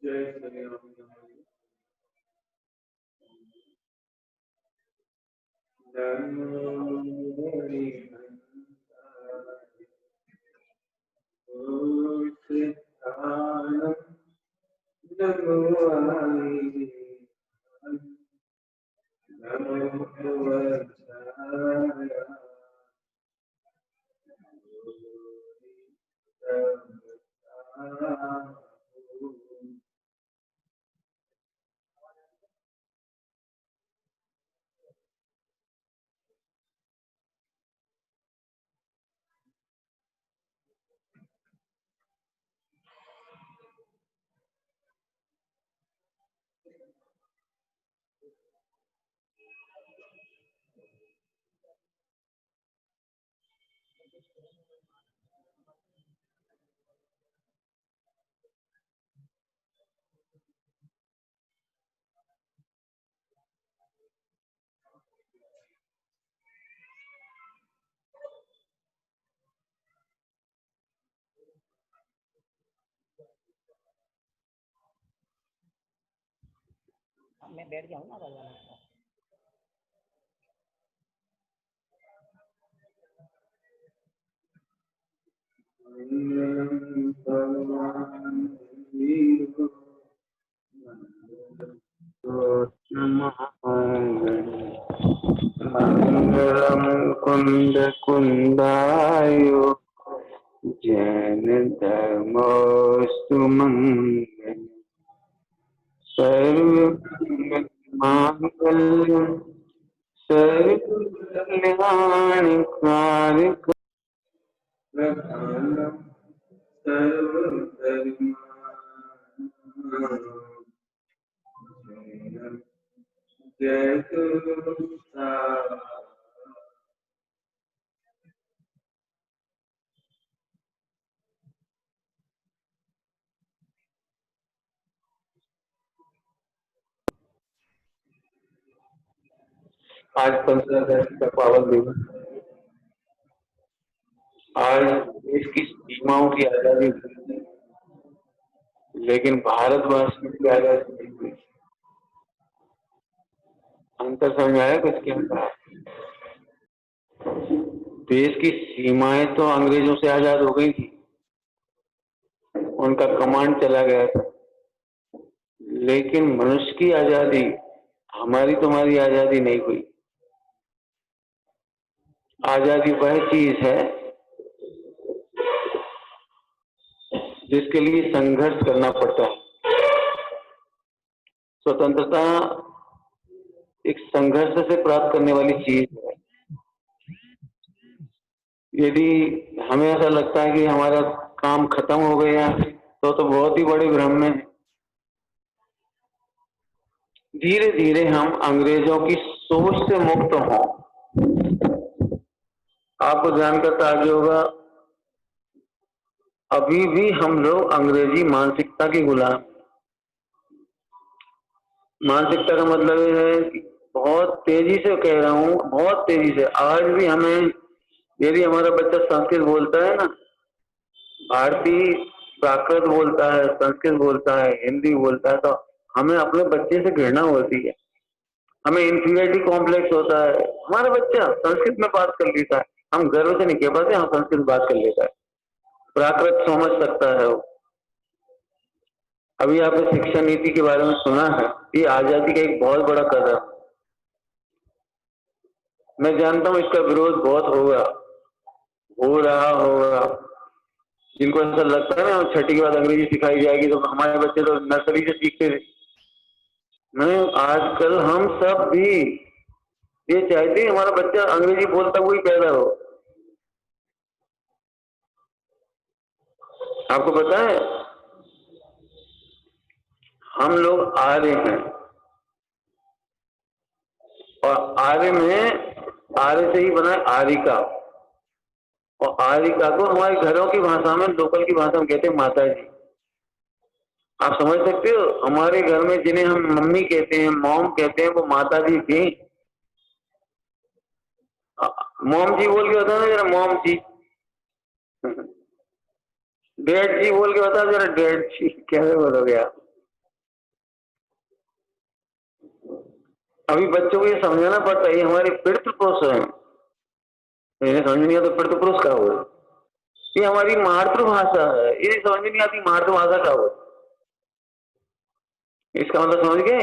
जय श्री राम। मैं बैठ जाऊँ ना भगवान। मंगलम कुंद कुंदायो जैन धर्मोस्तु मंगल सर्व मांगल्यम सर्व कल्याणकारक प्रधानम सर्व जय आज 15 अगस्त का पावन दिवस। आज देश की सीमाओं की आजादी हुई, लेकिन भारतवासियों की आजादी नहीं हुई। अंतर समझ आया कुछ क्या? देश की सीमाएं तो अंग्रेजों से आजाद हो गई थी, उनका कमांड चला गया था, लेकिन मनुष्य की आजादी, हमारी तुम्हारी आजादी नहीं हुई। आजादी वह चीज है जिसके लिए संघर्ष करना पड़ता है। स्वतंत्रता एक संघर्ष से प्राप्त करने वाली चीज है। यदि हमें ऐसा लगता है कि हमारा काम खत्म हो गया तो बहुत ही बड़े भ्रम में है। धीरे धीरे हम अंग्रेजों की सोच से मुक्त हों। आपको जानकर ताज्जुब होगा, अभी भी हम लोग अंग्रेजी मानसिकता के गुलाम। मानसिकता का मतलब ये है कि बहुत तेजी से कह रहा हूं, बहुत तेजी से आज भी हमें, यदि हमारा बच्चा संस्कृत बोलता है ना, भारतीय प्राकृत बोलता है, संस्कृत बोलता है, हिंदी बोलता है, तो हमें अपने बच्चे से घृणा होती है, हमें इंफीरियरिटी कॉम्प्लेक्स होता है। हमारा बच्चा संस्कृत में बात कर लेता है, हम गर्व से नहीं कह पाते हम संस्कृत बात कर लेता है, प्राकृत समझ सकता है वो। अभी आपने शिक्षा नीति के बारे में सुना है, ये आजादी का एक बहुत बड़ा कदम। मैं जानता हूं इसका विरोध बहुत होगा, हो रहा होगा। जिनको ऐसा लगता है ना छठी के बाद अंग्रेजी सिखाई जाएगी, तो हमारे बच्चे तो नर्सरी से सीखते थे। नहीं, आजकल हम सब भी ये चाहते हैं हमारा बच्चा अंग्रेजी बोलता हुआ ही पैदा हो। आपको पता है हम लोग आर्य हैं, और आर्य में आर्य से ही बना है आरिका, और आरिका को हमारे घरों की भाषा में, लोकल की भाषा में कहते हैं माता जी। आप समझ सकते हो, हमारे घर में जिन्हें हम मम्मी कहते हैं, मॉम कहते हैं, वो माता जी थी। मॉम जी बोल के बता ना जरा, मॉम जी। डैड जी बोल के बता जरा, डैड जी कैसे बोलोगे आप? अभी बच्चों को ये समझाना पड़ता है, ये हमारे पितृपुरुष है। इन्हें समझ नहीं आता पितृपुरुष का हुआ, ये हमारी मातृभाषा है, इन्हें समझ नहीं आती मातृभाषा का हुआ। इसका मतलब समझ गए?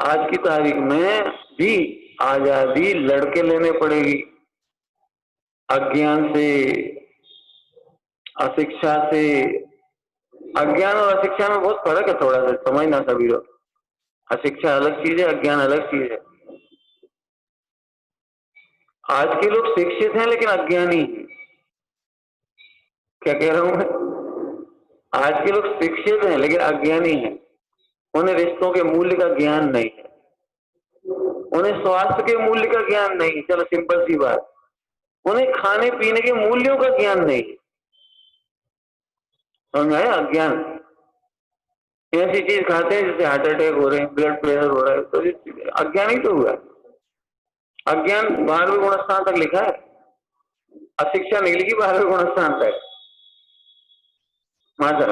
आज की तारीख में भी आजादी लड़के लेने पड़ेगी। अज्ञान से, अशिक्षा से। अज्ञान और अशिक्षा में बहुत फर्क है, थोड़ा सा समझना सभी लोग। अशिक्षा अलग चीज है, अज्ञान अलग चीज है। आज के लोग शिक्षित हैं लेकिन अज्ञानी हैं। क्या कह रहा हूं मैं? आज के लोग शिक्षित हैं लेकिन अज्ञानी हैं। उन्हें रिश्तों के मूल्य का ज्ञान नहीं है, उन्हें स्वास्थ्य के मूल्य का ज्ञान नहीं। चलो सिंपल सी बात, उन्हें खाने पीने के मूल्यों का ज्ञान नहीं। समझ आया? अज्ञान। ऐसी चीज खाते हैं जिससे हार्ट अटैक हो रहे हैं, ब्लड प्रेशर हो रहा है, तो अज्ञान ही तो हुआ। अज्ञान 12वें गुणस्थान तक लिखा है, अशिक्षा नहीं लिखी 12वें गुणस्थान तक। माता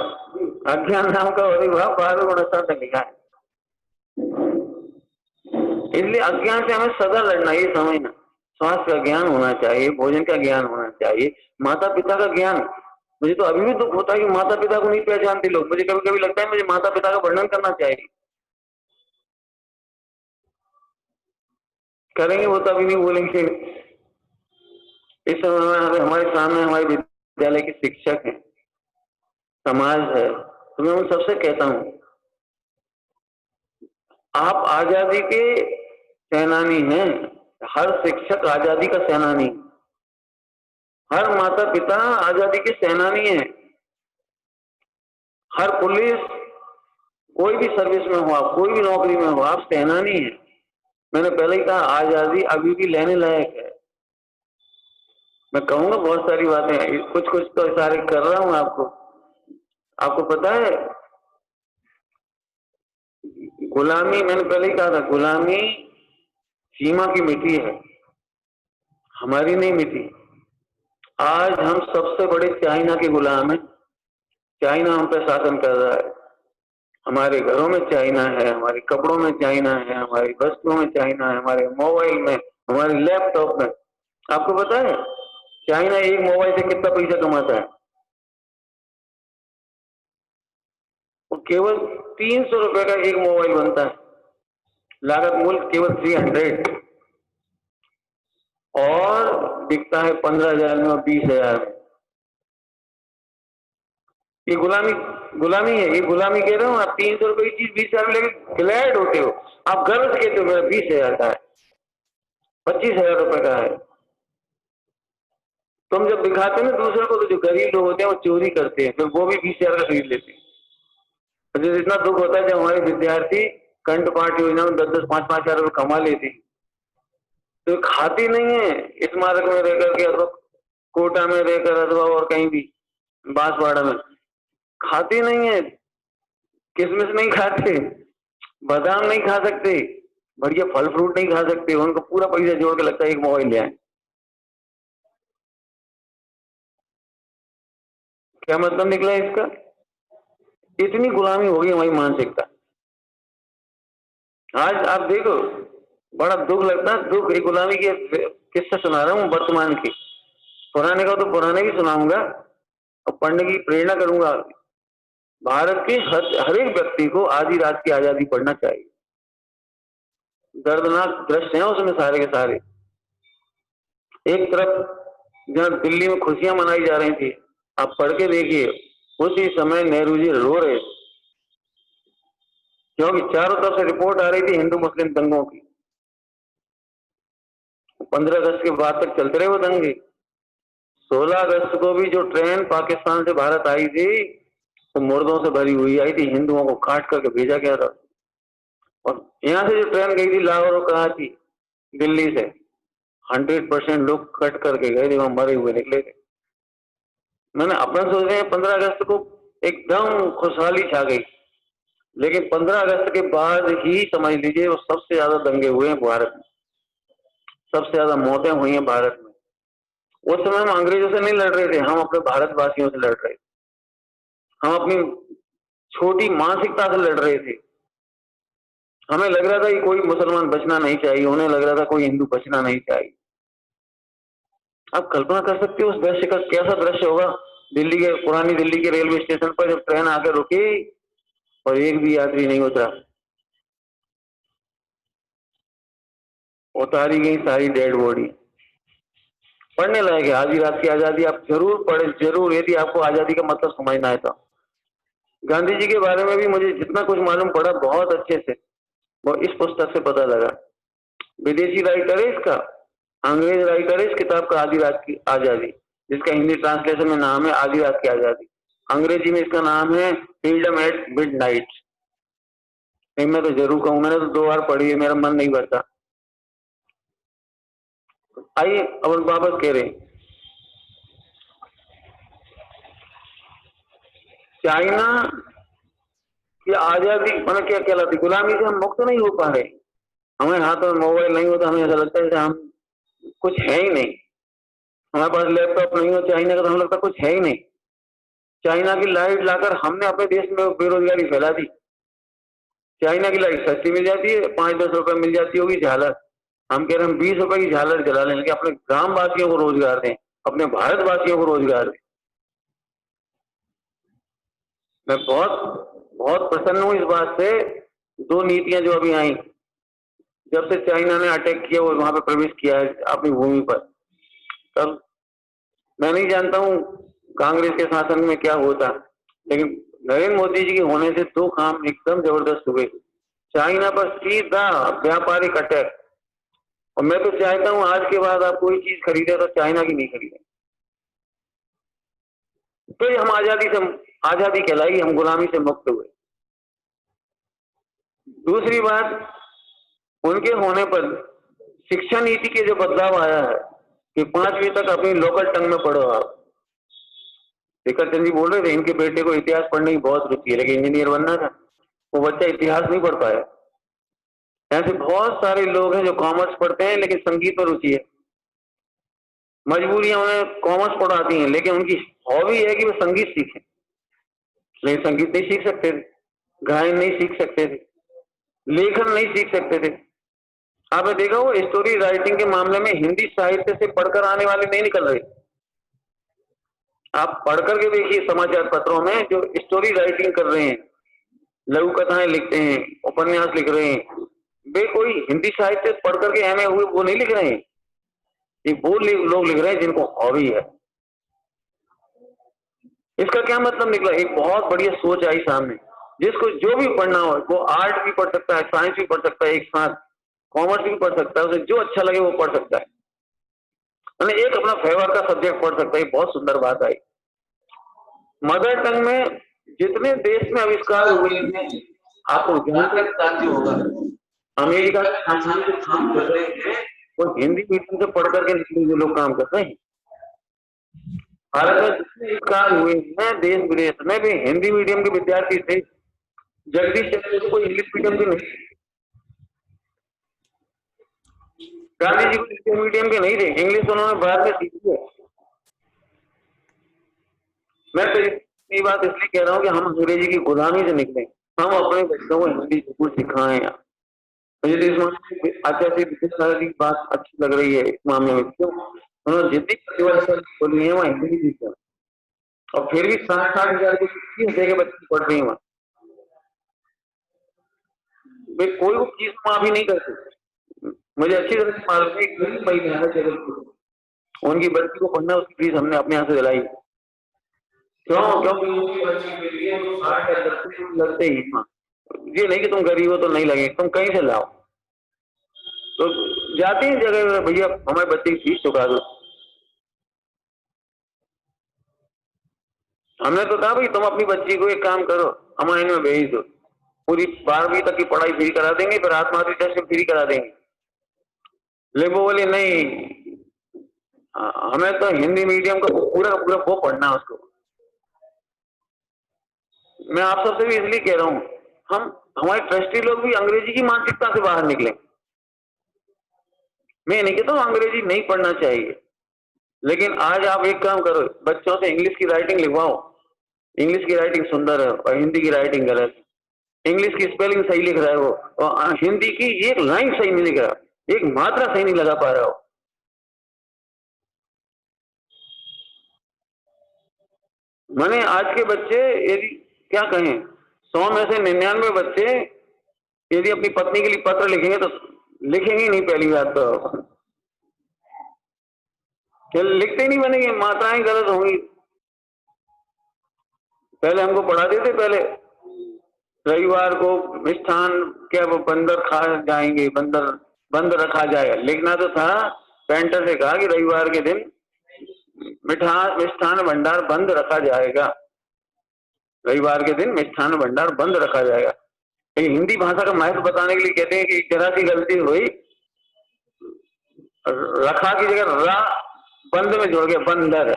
अज्ञान नाम का विभाग 12वें गुणस्थान तक लिखा है। इसलिए अज्ञान से हमें सदा लड़ना, ये समझना। स्वास्थ्य का ज्ञान होना चाहिए, भोजन का ज्ञान होना चाहिए, माता पिता का ज्ञान। मुझे तो अभी भी दुख होता है कि माता पिता को नहीं पहचानते लोग। मुझे कभी कभी लगता है मुझे माता पिता का वर्णन करना चाहिए। करेंगे वो तो अभी नहीं बोलेंगे। इस समय में हमारे सामने हमारे विद्यालय के शिक्षक हैं, समाज है, तो मैं उन सबसे कहता हूं, आप आजादी के सेनानी हैं। हर शिक्षक आजादी का सेनानी, हर माता पिता आजादी के सेनानी हैं, हर पुलिस, कोई भी सर्विस में हो आप, कोई भी नौकरी में हो, आप सेनानी हैं। मैंने पहले ही कहा, आजादी अभी भी लेने लायक है। मैं कहूंगा बहुत सारी बातें, कुछ कुछ तो इशारे कर रहा हूं आपको। आपको पता है, गुलामी, मैंने पहले ही कहा था, गुलामी सीमा की मिट्टी है, हमारी नहीं मिटी। आज हम सबसे बड़े चाइना के गुलाम हैं। चाइना हम पे शासन कर रहा है। हमारे घरों में चाइना है, हमारे कपड़ों में चाइना है, हमारी वस्तुओं में चाइना है, हमारे मोबाइल में, हमारे लैपटॉप में। आपको पता है चाइना एक मोबाइल से कितना पैसा कमाता है? वो केवल 300 रुपए का एक मोबाइल बनता है, लागत मूल्य केवल 300, और बिकता है 15,000 में और 20,000 में। ये गुलामी, गुलामी है, ये गुलामी कह रहा हूँ। आप 300 रुपए की चीज 20,000 में लेके ग्लैड होते हो, आप गर्व से कहते हो मेरा 20,000 का है, 25,000 रुपए का है। तुम जब दिखाते हो ना दूसरे को, तो जो गरीब लोग होते हैं वो चोरी करते हैं, फिर वो भी 20,000 का खरीद लेते हैं। मुझे इतना दुख होता है जब हमारे विद्यार्थी कंठ पाठ योजना में 10-10, 5-5 हजार रुपए कमा लेते, तो खाती नहीं है स्मारक में रहकर के, अथवा कोटा में रहकर, अथवा और कहीं भी बांसवाड़ा में खाती नहीं है। किशमिश नहीं खाते, बादाम नहीं खा सकते, बढ़िया फल फ्रूट नहीं खा सकते, उनको पूरा पैसा जोड़ के लगता है एक मोबाइल ले आए। क्या मतलब निकला इसका? इतनी गुलामी हो गई हमारी मानसिकता। आज आप देखो, बड़ा दुख लगता है। दुख, एक गुलामी के किस्सा सुना रहा हूँ वर्तमान की। पुराने का तो पुराने भी सुनाऊंगा और पढ़ने की प्रेरणा करूंगा। भारत के हर एक व्यक्ति को आधी रात की आजादी पढ़ना चाहिए। दर्दनाक दृश्य हैं उसमें सारे के सारे। एक तरफ जहां दिल्ली में खुशियां मनाई जा रही थी, आप पढ़ के देखिए, उसी समय नेहरू जी रो रहे थे, क्योंकि चारों तरफ से रिपोर्ट आ रही थी हिंदू मुस्लिम दंगों की। 15 अगस्त के बाद तक चलते रहे वो दंगे। 16 अगस्त को भी जो ट्रेन पाकिस्तान से भारत आई थी, वो मुर्दों से भरी हुई आई थी, हिंदुओं को काट करके भेजा गया था। और यहाँ से जो ट्रेन गई थी लाहौर और कराची, दिल्ली से, 100% लोग कट करके गए थे, वहां मरे हुए निकले थे। मैंने अपना सोच रहे हैं 15 अगस्त को एकदम खुशहाली छा गई, लेकिन 15 अगस्त के बाद ही समझ लीजिए वो सबसे ज्यादा दंगे हुए हैं भारत में, सबसे ज्यादा मौतें हुई हैं भारत में। उस समय हम अंग्रेजों से नहीं लड़ रहे थे, हम अपने भारतवासियों से लड़ रहे थे। हम अपनी छोटी मानसिकता से लड़ रहे थे। हमें लग रहा था कि कोई मुसलमान बचना नहीं चाहिए, उन्हें लग रहा था कोई हिंदू बचना नहीं चाहिए। आप कल्पना कर सकते हो उस दृश्य का कैसा दृश्य होगा? दिल्ली के, पुरानी दिल्ली के रेलवे स्टेशन पर जब ट्रेन आकर रुकी और एक भी यात्री नहीं उतरा, उतारी गई सारी डेड बॉडी। पढ़ने लायक है आधी रात की आजादी, आप जरूर पढ़े, जरूर, यदि आपको आजादी का मतलब समझना है तो। गांधी जी के बारे में भी मुझे जितना कुछ मालूम पड़ा बहुत अच्छे से वो इस पुस्तक से पता लगा। विदेशी राइटर है इसका, अंग्रेज राइटर है इस किताब का, आधी रात की आजादी, जिसका हिंदी ट्रांसलेशन में नाम है आधी रात की आजादी। अंग्रेजी में इसका नाम है फ्रीडम एट मिडनाइट। मैं तो जरूर कहूँ, मैंने तो 2 बार पढ़ी है, मेरा मन नहीं भरता। आइए अब वापस कह रहे, चाइना की आजादी मैंने क्या कहलाती, गुलामी से हम मुक्त नहीं हो पा रहे। हमारे हाथ में मोबाइल नहीं होता, हमें ऐसा लगता है कि हम कुछ है ही नहीं। हमारे पास लैपटॉप नहीं हो चाइना का तो हमें लगता कुछ है ही नहीं। चाइना की लाइट लाकर हमने अपने देश में बेरोजगारी फैला दी। चाइना की लाइट सस्ती मिल जाती है, 5-10 रुपए मिल जाती होगी झालर, हम कह रहे हैं 20 रुपए की झालर जला लें, लेकिन अपने ग्राम वासियों को रोजगार दें, अपने भारतवासियों को रोजगार दें। मैं बहुत बहुत प्रसन्न हूं इस बात से। 2 नीतियां जो अभी आई, जब से चाइना ने अटैक किया और वहां पे प्रवेश किया है अपनी भूमि पर, तब मैं नहीं जानता हूं कांग्रेस के शासन में क्या होता, लेकिन नरेंद्र मोदी जी के होने से 2 काम एकदम जबरदस्त हुए। चाइना पर सीधा व्यापारिक अटैक, और मैं तो चाहता हूं आज के बाद आप कोई चीज खरीदे तो चाइना की नहीं खरीदें। तो हम आजादी कहलाई, हम गुलामी से मुक्त हुए। दूसरी बात, उनके होने पर शिक्षा नीति के जो बदलाव आया है कि 5वीं तक अपनी लोकल टंग में पढ़ो आप। शेखर चंद्र जी बोल रहे थे इनके बेटे को इतिहास पढ़ने की बहुत रुचि है, लेकिन इंजीनियर बनना था, वो बच्चा इतिहास नहीं पढ़ पाया। ऐसे बहुत सारे लोग हैं जो कॉमर्स पढ़ते हैं लेकिन संगीत में रुचि है, मजबूरियां उन्हें कॉमर्स पढ़ाती हैं, लेकिन उनकी हॉबी है कि वो संगीत सीखें, लेकिन संगीत नहीं सीख सकते थे, गायन नहीं सीख सकते थे, लेखन नहीं सीख सकते थे। आपने देखा वो स्टोरी राइटिंग के मामले में हिंदी साहित्य से पढ़कर आने वाले नहीं निकल रहे। आप पढ़कर के देखिए समाचार पत्रों में जो स्टोरी राइटिंग कर रहे हैं, लघु कथाएं लिखते हैं, उपन्यास लिख रहे हैं, वे कोई हिंदी साहित्य पढ़ करके एमए हुए वो नहीं लिख रहे हैं। ये वो लोग लिख रहे हैं जिनको हॉबी है। इसका क्या मतलब निकला? एक बहुत बढ़िया सोच आई सामने, जिसको जो भी पढ़ना हो, वो आर्ट भी पढ़ सकता है, साइंस भी पढ़ सकता है, एक साथ कॉमर्स भी पढ़ सकता है, उसे जो अच्छा लगे वो पढ़ सकता है, मैंने एक अपना फेवर का सब्जेक्ट पढ़ सकता है। बहुत सुंदर बात आई। मदर टंग में जितने देश में आविष्कार हुए हैं, आपको ध्यान से बताती होगा, अमेरिका जो काम कर रहे हैं वो हिंदी मीडियम से पढ़ करके जो लोग काम कर रहे हैं। भारत में जितने आविष्कार हुए हैं देश विदेश में भी हिंदी मीडियम के विद्यार्थी थे। जगदीश चंद्र को इंग्लिश मीडियम के नहीं, गांधी जी को इंग्लिश मीडियम के नहीं थे, इंग्लिश उन्होंने बाद में सीखी है। मैं तो ये बात इसलिए कह रहा हूँ कि हम अंग्रेजी की गुलामी से निकले, हम अपने बच्चों को हिंदी जरूर सिखाएं। मुझे तो इस मामले में आचार्य विद्यासागर की बात अच्छी लग रही है इस मामले में, क्यों उन्होंने जितनी प्रतिभा बोली है वहाँ हिंदी की सीखा, और फिर भी 60-60 हजार के बच्चे पढ़ रही है वहाँ। वे कोई वो चीज माफी नहीं करते। मुझे अच्छी तरह से मालूम है, एक गरीब महिला है जगत, उनकी बच्ची को पढ़ना, उसकी फीस हमने अपने यहाँ से दिलाई। क्यों? क्योंकि उनकी बच्ची के लिए 60 लगते ही, ये नहीं कि तुम गरीब हो तो नहीं लगे, तुम कहीं से लाओ। तो जाती है जगह, भैया हमारे बच्चे की फीस चुका दो। हमने तो कहा भाई तुम अपनी बच्ची को एक काम करो, हमारे में भेज दो, पूरी 12वीं तक की पढ़ाई फ्री करा देंगे, फिर आत्मार्थी टेस्ट फ्री करा देंगे, लेकिन वो बोली नहीं, हमें तो हिंदी मीडियम का पूरा पूरा वो पढ़ना है उसको। मैं आप सबसे भी इसलिए कह रहा हूं, हम हमारे ट्रस्टी लोग भी अंग्रेजी की मानसिकता से बाहर निकले। मैं नहीं कहता हूं अंग्रेजी नहीं पढ़ना चाहिए, लेकिन आज आप एक काम करो, बच्चों से इंग्लिश की राइटिंग लिखवाओ। इंग्लिश की राइटिंग सुंदर है और हिंदी की राइटिंग गलत। इंग्लिश की स्पेलिंग सही लिख रहा है वो, और हिंदी की एक लाइन सही नहीं लिख रहा, एक मात्रा सही नहीं लगा पा रहा हो। मैंने आज के बच्चे यदि क्या कहें, 100 में से 99 बच्चे यदि अपनी पत्नी के लिए पत्र लिखेंगे तो लिखेंगे नहीं। पहली बात तो क्या लिखते ही नहीं बनेंगे, मात्राएं गलत होंगी। पहले हमको पढ़ा देते, पहले रविवार को मिष्ठान क्या वो बंदर खा जाएंगे, बंदर बंद रखा जाएगा, लिखना तो था। पेंटर से कहा कि रविवार के दिन मिष्ठान भंडार बंद रखा जाएगा, रविवार के दिन मिष्ठान भंडार बंद रखा जाएगा। लेकिन हिंदी भाषा का महत्व बताने के लिए कहते हैं कि जरा सी गलती हुई, रखा की जगह रा बंद में जोड़ गया, बंदर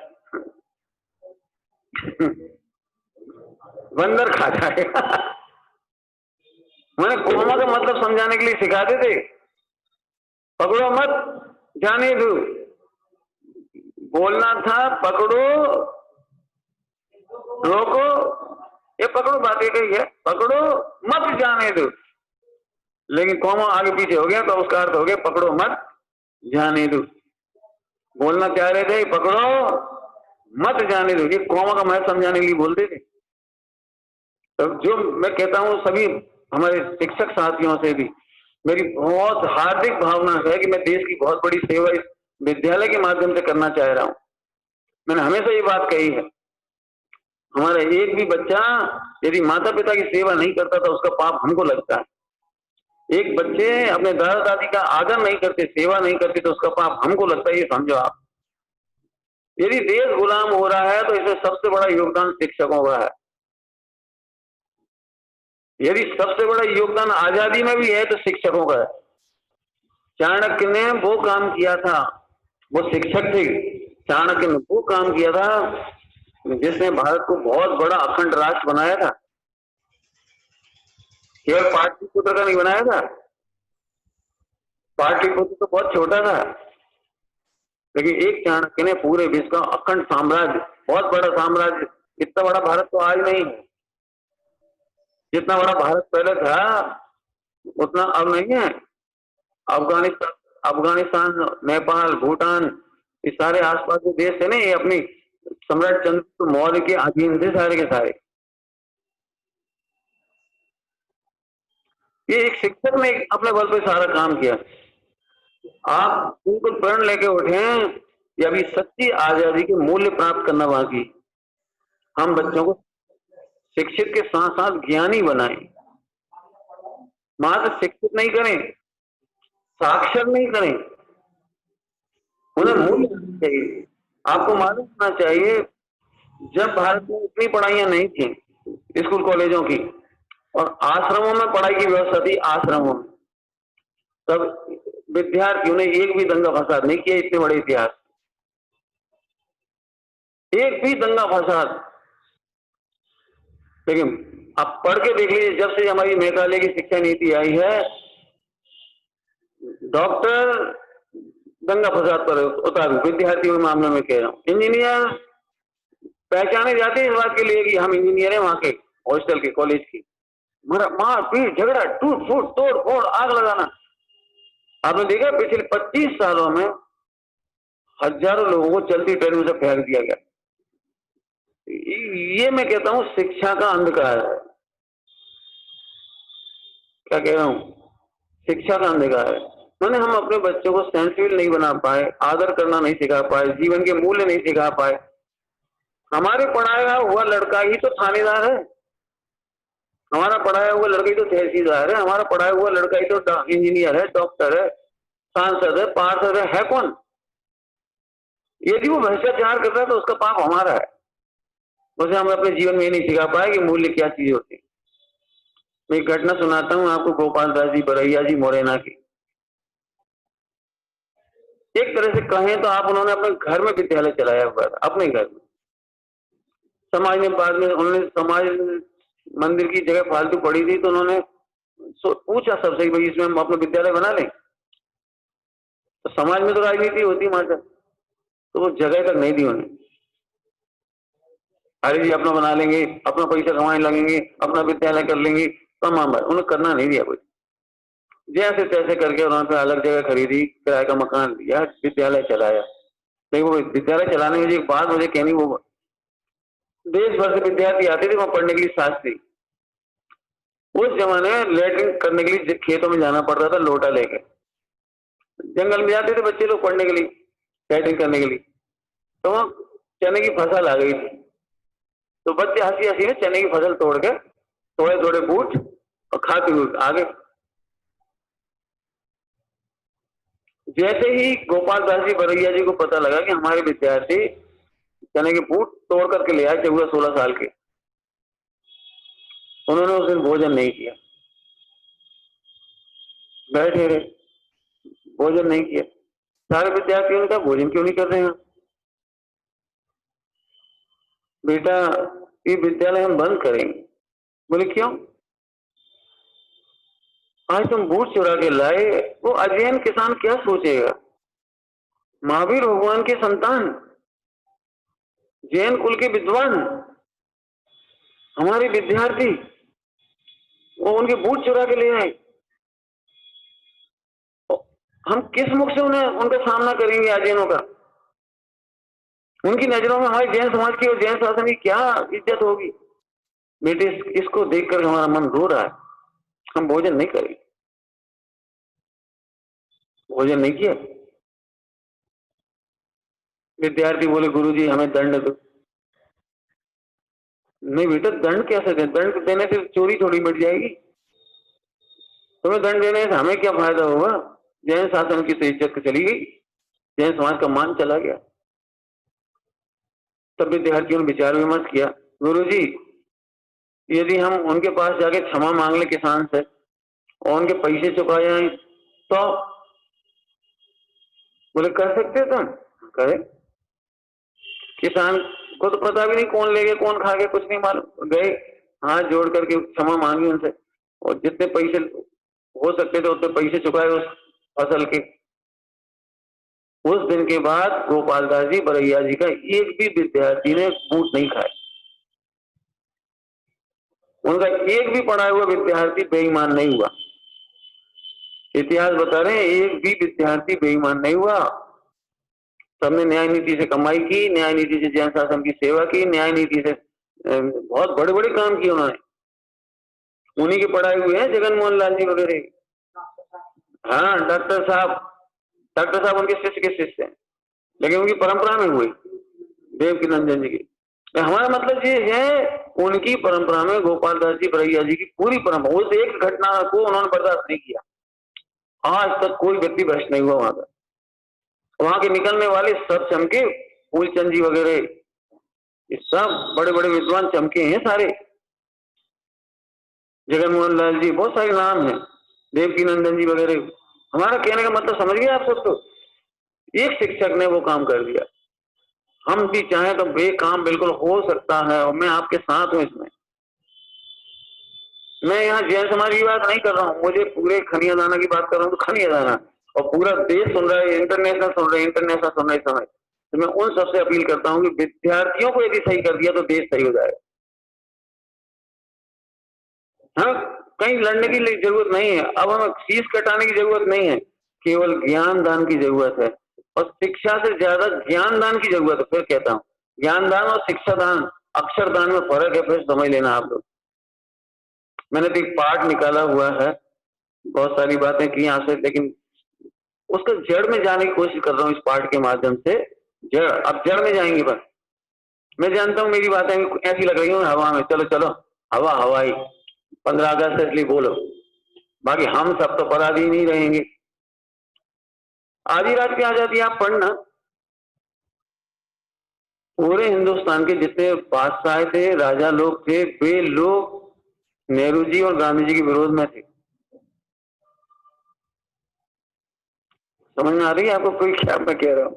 बंदर खा जाएगा। मैंने कोमा का मतलब समझाने के लिए सिखाते थे, पकड़ो मत जाने दो, बोलना था पकड़ो रोको, ये पकड़ो बात एक ही है, पकड़ो मत जाने दो। लेकिन कोमा आगे पीछे हो गया तो उसका अर्थ हो गया पकड़ो मत जाने दो। बोलना चाह रहे थे पकड़ो मत जाने दो, ये कोमा का महत्व समझाने के लिए बोलते थे। तो जो मैं कहता हूं सभी हमारे शिक्षक साथियों से भी मेरी बहुत हार्दिक भावना है कि मैं देश की बहुत बड़ी सेवा इस विद्यालय के माध्यम से करना चाह रहा हूं। मैंने हमेशा ये बात कही है, हमारा एक भी बच्चा यदि माता पिता की सेवा नहीं करता तो उसका पाप हमको लगता है। एक बच्चे अपने दादा दादी का आदर नहीं करते, सेवा नहीं करते तो उसका पाप हमको लगता है, ये समझो आप। यदि देश गुलाम हो रहा है तो इसमें सबसे बड़ा योगदान शिक्षकों का है। यदि सबसे बड़ा योगदान आजादी में भी है तो शिक्षकों का है। चाणक्य ने वो काम किया था, वो शिक्षक थे, चाणक्य ने वो काम किया था जिसने भारत को बहुत बड़ा अखंड राष्ट्र बनाया था। केवल पाटलिपुत्र का नहीं बनाया था, पाटलिपुत्र तो बहुत छोटा था, लेकिन एक चाणक्य ने पूरे विश्व का अखंड साम्राज्य, बहुत बड़ा साम्राज्य, इतना बड़ा भारत तो आज नहीं है, जितना बड़ा भारत पहले था उतना अब नहीं है। अफगानिस्तान, नेपाल, भूटान, ये सारे आसपास के देश थे ना, ये अपनी सम्राट चंद्रगुप्त मौर्य के अधीन थे सारे के सारे। ये एक शिक्षक ने अपने बल पे सारा काम किया। आप बिल्कुल प्रण लेके उठे, ये अभी सच्ची आजादी के मूल्य प्राप्त करना बाकी। हम बच्चों को शिक्षित के साथ साथ ज्ञानी बनाएं, मात्र शिक्षित नहीं करें, साक्षर नहीं करें, उन्हें मूल्य चाहिए। आपको मालूम होना चाहिए, जब भारत में इतनी पढ़ाइयां नहीं थी स्कूल कॉलेजों की, और आश्रमों में पढ़ाई की व्यवस्था थी, आश्रमों में तब विद्यार्थियों ने एक भी दंगा फसाद नहीं किया। इतने बड़े इतिहास, एक भी दंगा फसाद। लेकिन आप पढ़ के देख लीजिए, जब से हमारी मेघालय की शिक्षा नीति आई है, डॉक्टर दंगा फसाद पर उतारू, विद्यार्थियों के मामले में कह रहा हूं। इंजीनियर पहचाने जाते हैं इस बात के लिए कि हम इंजीनियर हैं, वहां के हॉस्टल के कॉलेज की, मार पीट झगड़ा टूट फूट तोड़ फोड़ आग लगाना। आपने देखा पिछले 25 सालों में हजारों लोगों को चलती ट्रेनों से फेंक दिया गया। ये मैं कहता हूं शिक्षा का अंधकार है। क्या कह रहा हूं, शिक्षा का अंधकार है। मैंने हम अपने बच्चों को सेंसिबल नहीं बना पाए, आदर करना नहीं सिखा पाए, जीवन के मूल्य नहीं सिखा पाए। हमारे पढ़ाया हुआ लड़का ही तो थानेदार है, हमारा पढ़ाया हुआ लड़का ही तो तहसीलदार है, हमारा पढ़ाया हुआ लड़का ही तो इंजीनियर है, डॉक्टर है, सांसद है, पार्षद है कौन? यदि वो भ्रष्टाचार करता है तो उसका पाप हमारा है। उसे हम अपने जीवन में नहीं सिखा पाए कि मूल्य क्या चीज होती है। मैं एक घटना सुनाता हूँ आपको, गोपाल दास जी बरैया जी मोरेना की। एक तरह से कहें तो आप उन्होंने अपने घर में विद्यालय चलाया हुआ था, अपने घर में। समाज ने बाद में उन्होंने समाज मंदिर की जगह फालतू पड़ी थी तो उन्होंने पूछा सबसे कि भाई इसमें हम अपना विद्यालय बना लें। तो समाज में तो राजनीति होती है माता, तो वो जगह तक नहीं दी उन्हें। अरे जी अपना बना लेंगे, अपना पैसा कमाने लगेंगे, अपना विद्यालय कर लेंगे, तमाम बात उन्हें करना नहीं दिया कुछ। जैसे तैसे करके उन्होंने अलग जगह खरीदी, किराए का मकान लिया, विद्यालय चलाया। लेकिन वो विद्यालय चलाने की एक बात मुझे कहनी, वो देश भर से विद्यार्थी आते थे वहां पढ़ने के लिए शास्त्री। उस जमाने में लैट्रिन करने के लिए खेतों में जाना पड़ता था लोटा लेके, जंगल में जाते थे बच्चे लोग पढ़ने के लिए, लैट्रिन करने के लिए। तो वहां चने की फसल आ गई थी, तो बच्चे हंसी हंसी में चने की फसल तोड़ के थोड़े थोड़े बूट और खाते हुए आगे। जैसे ही गोपाल दास जी बरैया जी को पता लगा कि हमारे विद्यार्थी चने के बूट तोड़ करके ले आए, 14-16 साल के, उन्होंने उस दिन भोजन नहीं किया, बैठे रहे, भोजन नहीं किया। सारे विद्यार्थियों ने कहा भोजन क्यों नहीं कर रहे हैं? बेटा ये विद्यालय हम बंद करेंगे। बोले क्यों? आज तुम बूट चुरा के लाए, वो अजैन किसान क्या सोचेगा? महावीर भगवान के संतान, जैन कुल के विद्वान, हमारे विद्यार्थी, वो उनके बूट चुरा के ले आए। हम किस मुख से उन्हें उनका सामना करेंगे अजैनों का? उनकी नजरों में हमारे जैन समाज की और जैन शासन की क्या इज्जत होगी? बेटे इसको देखकर हमारा मन रो रहा है, हम भोजन नहीं करेंगे। भोजन नहीं किया। विद्यार्थी बोले गुरुजी हमें दंड दो। नहीं बेटा दंड कैसे दें? दंड देने से चोरी थोड़ी मिट जाएगी। तुम्हें दंड देने से हमें क्या फायदा होगा? जैन शासन की तो इज्जत चली गई, जैन समाज का मान चला गया। तब विद्यार्थियों ने विचार विमर्श किया, गुरुजी यदि हम उनके पास जाके क्षमा मांग ले किसान से और उनके पैसे चुका जाए तो? बोले कर सकते तुम? करे। किसान को तो पता भी नहीं कौन ले गए कौन खा गए, कुछ नहीं मालूम। गए हाथ जोड़ करके क्षमा मांगी उनसे और जितने पैसे हो सकते थे उतने पैसे चुकाए उस फसल के। उस दिन के बाद गोपाल दास जी बरैया जी का एक भी विद्यार्थी ने बूट नहीं खाए। उनका एक भी पढ़ा हुआ विद्यार्थी बेईमान नहीं हुआ। इतिहास बता रहे हैं एक भी विद्यार्थी बेईमान नहीं हुआ। सबने न्याय नीति से कमाई की, न्याय नीति से जैन शासन की सेवा की, न्याय नीति से बहुत बड़े बड़े काम किए उन्होंने। उन्हीं के पढ़ाए हुए हैं जगन मोहन लाल जी वगैरह। हाँ डॉक्टर साहब उनके शिष्य के शिष्य हैं, लेकिन उनकी परंपरा में हुई देवकी नंदन जी की। हमारा मतलब ये है उनकी परंपरा में गोपाल दास जी बरैया जी की पूरी परंपरा, उस एक घटना को उन्होंने बर्दाश्त नहीं किया। आज तक कोई व्यक्ति भ्रष्ट नहीं हुआ वहां का। वहां के निकलने वाले सब चमके, फूलचंद जी वगैरह ये सब बड़े बड़े विद्वान चमके हैं सारे। जगन मोहन लाल जी, बहुत सारे नाम हैं, देवकी नंदन जी वगैरह। हमारा कहने का मतलब समझ गए आप सब? तो एक शिक्षक ने वो काम कर दिया। हम भी चाहें तो ये काम बिल्कुल हो सकता है और मैं आपके साथ हूं इसमें। मैं यहाँ जैन समाज की बात नहीं कर रहा हूँ, मुझे पूरे खनियादाना की बात कर रहा हूँ। तो खनियादाना और पूरा देश सुन रहा है, इंटरनेशनल सुन रहे हैं समय। तो मैं उन सबसे अपील करता हूँ कि विद्यार्थियों को यदि सही कर दिया तो देश सही हो जाएगा। हाँ कहीं लड़ने की जरूरत नहीं है, अब हमें फीस कटाने की जरूरत नहीं है, केवल ज्ञान दान की जरूरत है। और शिक्षा से ज्यादा ज्ञान दान की जरूरत है। फिर कहता हूँ ज्ञान दान और शिक्षा दान, अक्षर दान में फर्क है, फिर समझ लेना आप लोग। मैंने तो एक पाठ निकाला हुआ है, बहुत सारी बातें की यहाँ से, लेकिन उसका जड़ में जाने की कोशिश कर रहा हूँ इस पाठ के माध्यम से। अब जड़ में जाएंगे। बस मैं जानता हूँ मेरी बातें ऐसी लग रही हूँ हवा में, चलो चलो हवा हवाई 15 अगस्त इसलिए बोलो, बाकी हम सब तो पराधी नहीं रहेंगे। आधी रात की आजादी आप पढ़ना, पूरे हिंदुस्तान के जितने बादशाह थे, राजा लोग थे, वे लोग नेहरू जी और गांधी जी के विरोध में थे। समझ में आ रही है आपको कोई क्या मैं कह रहा हूँ?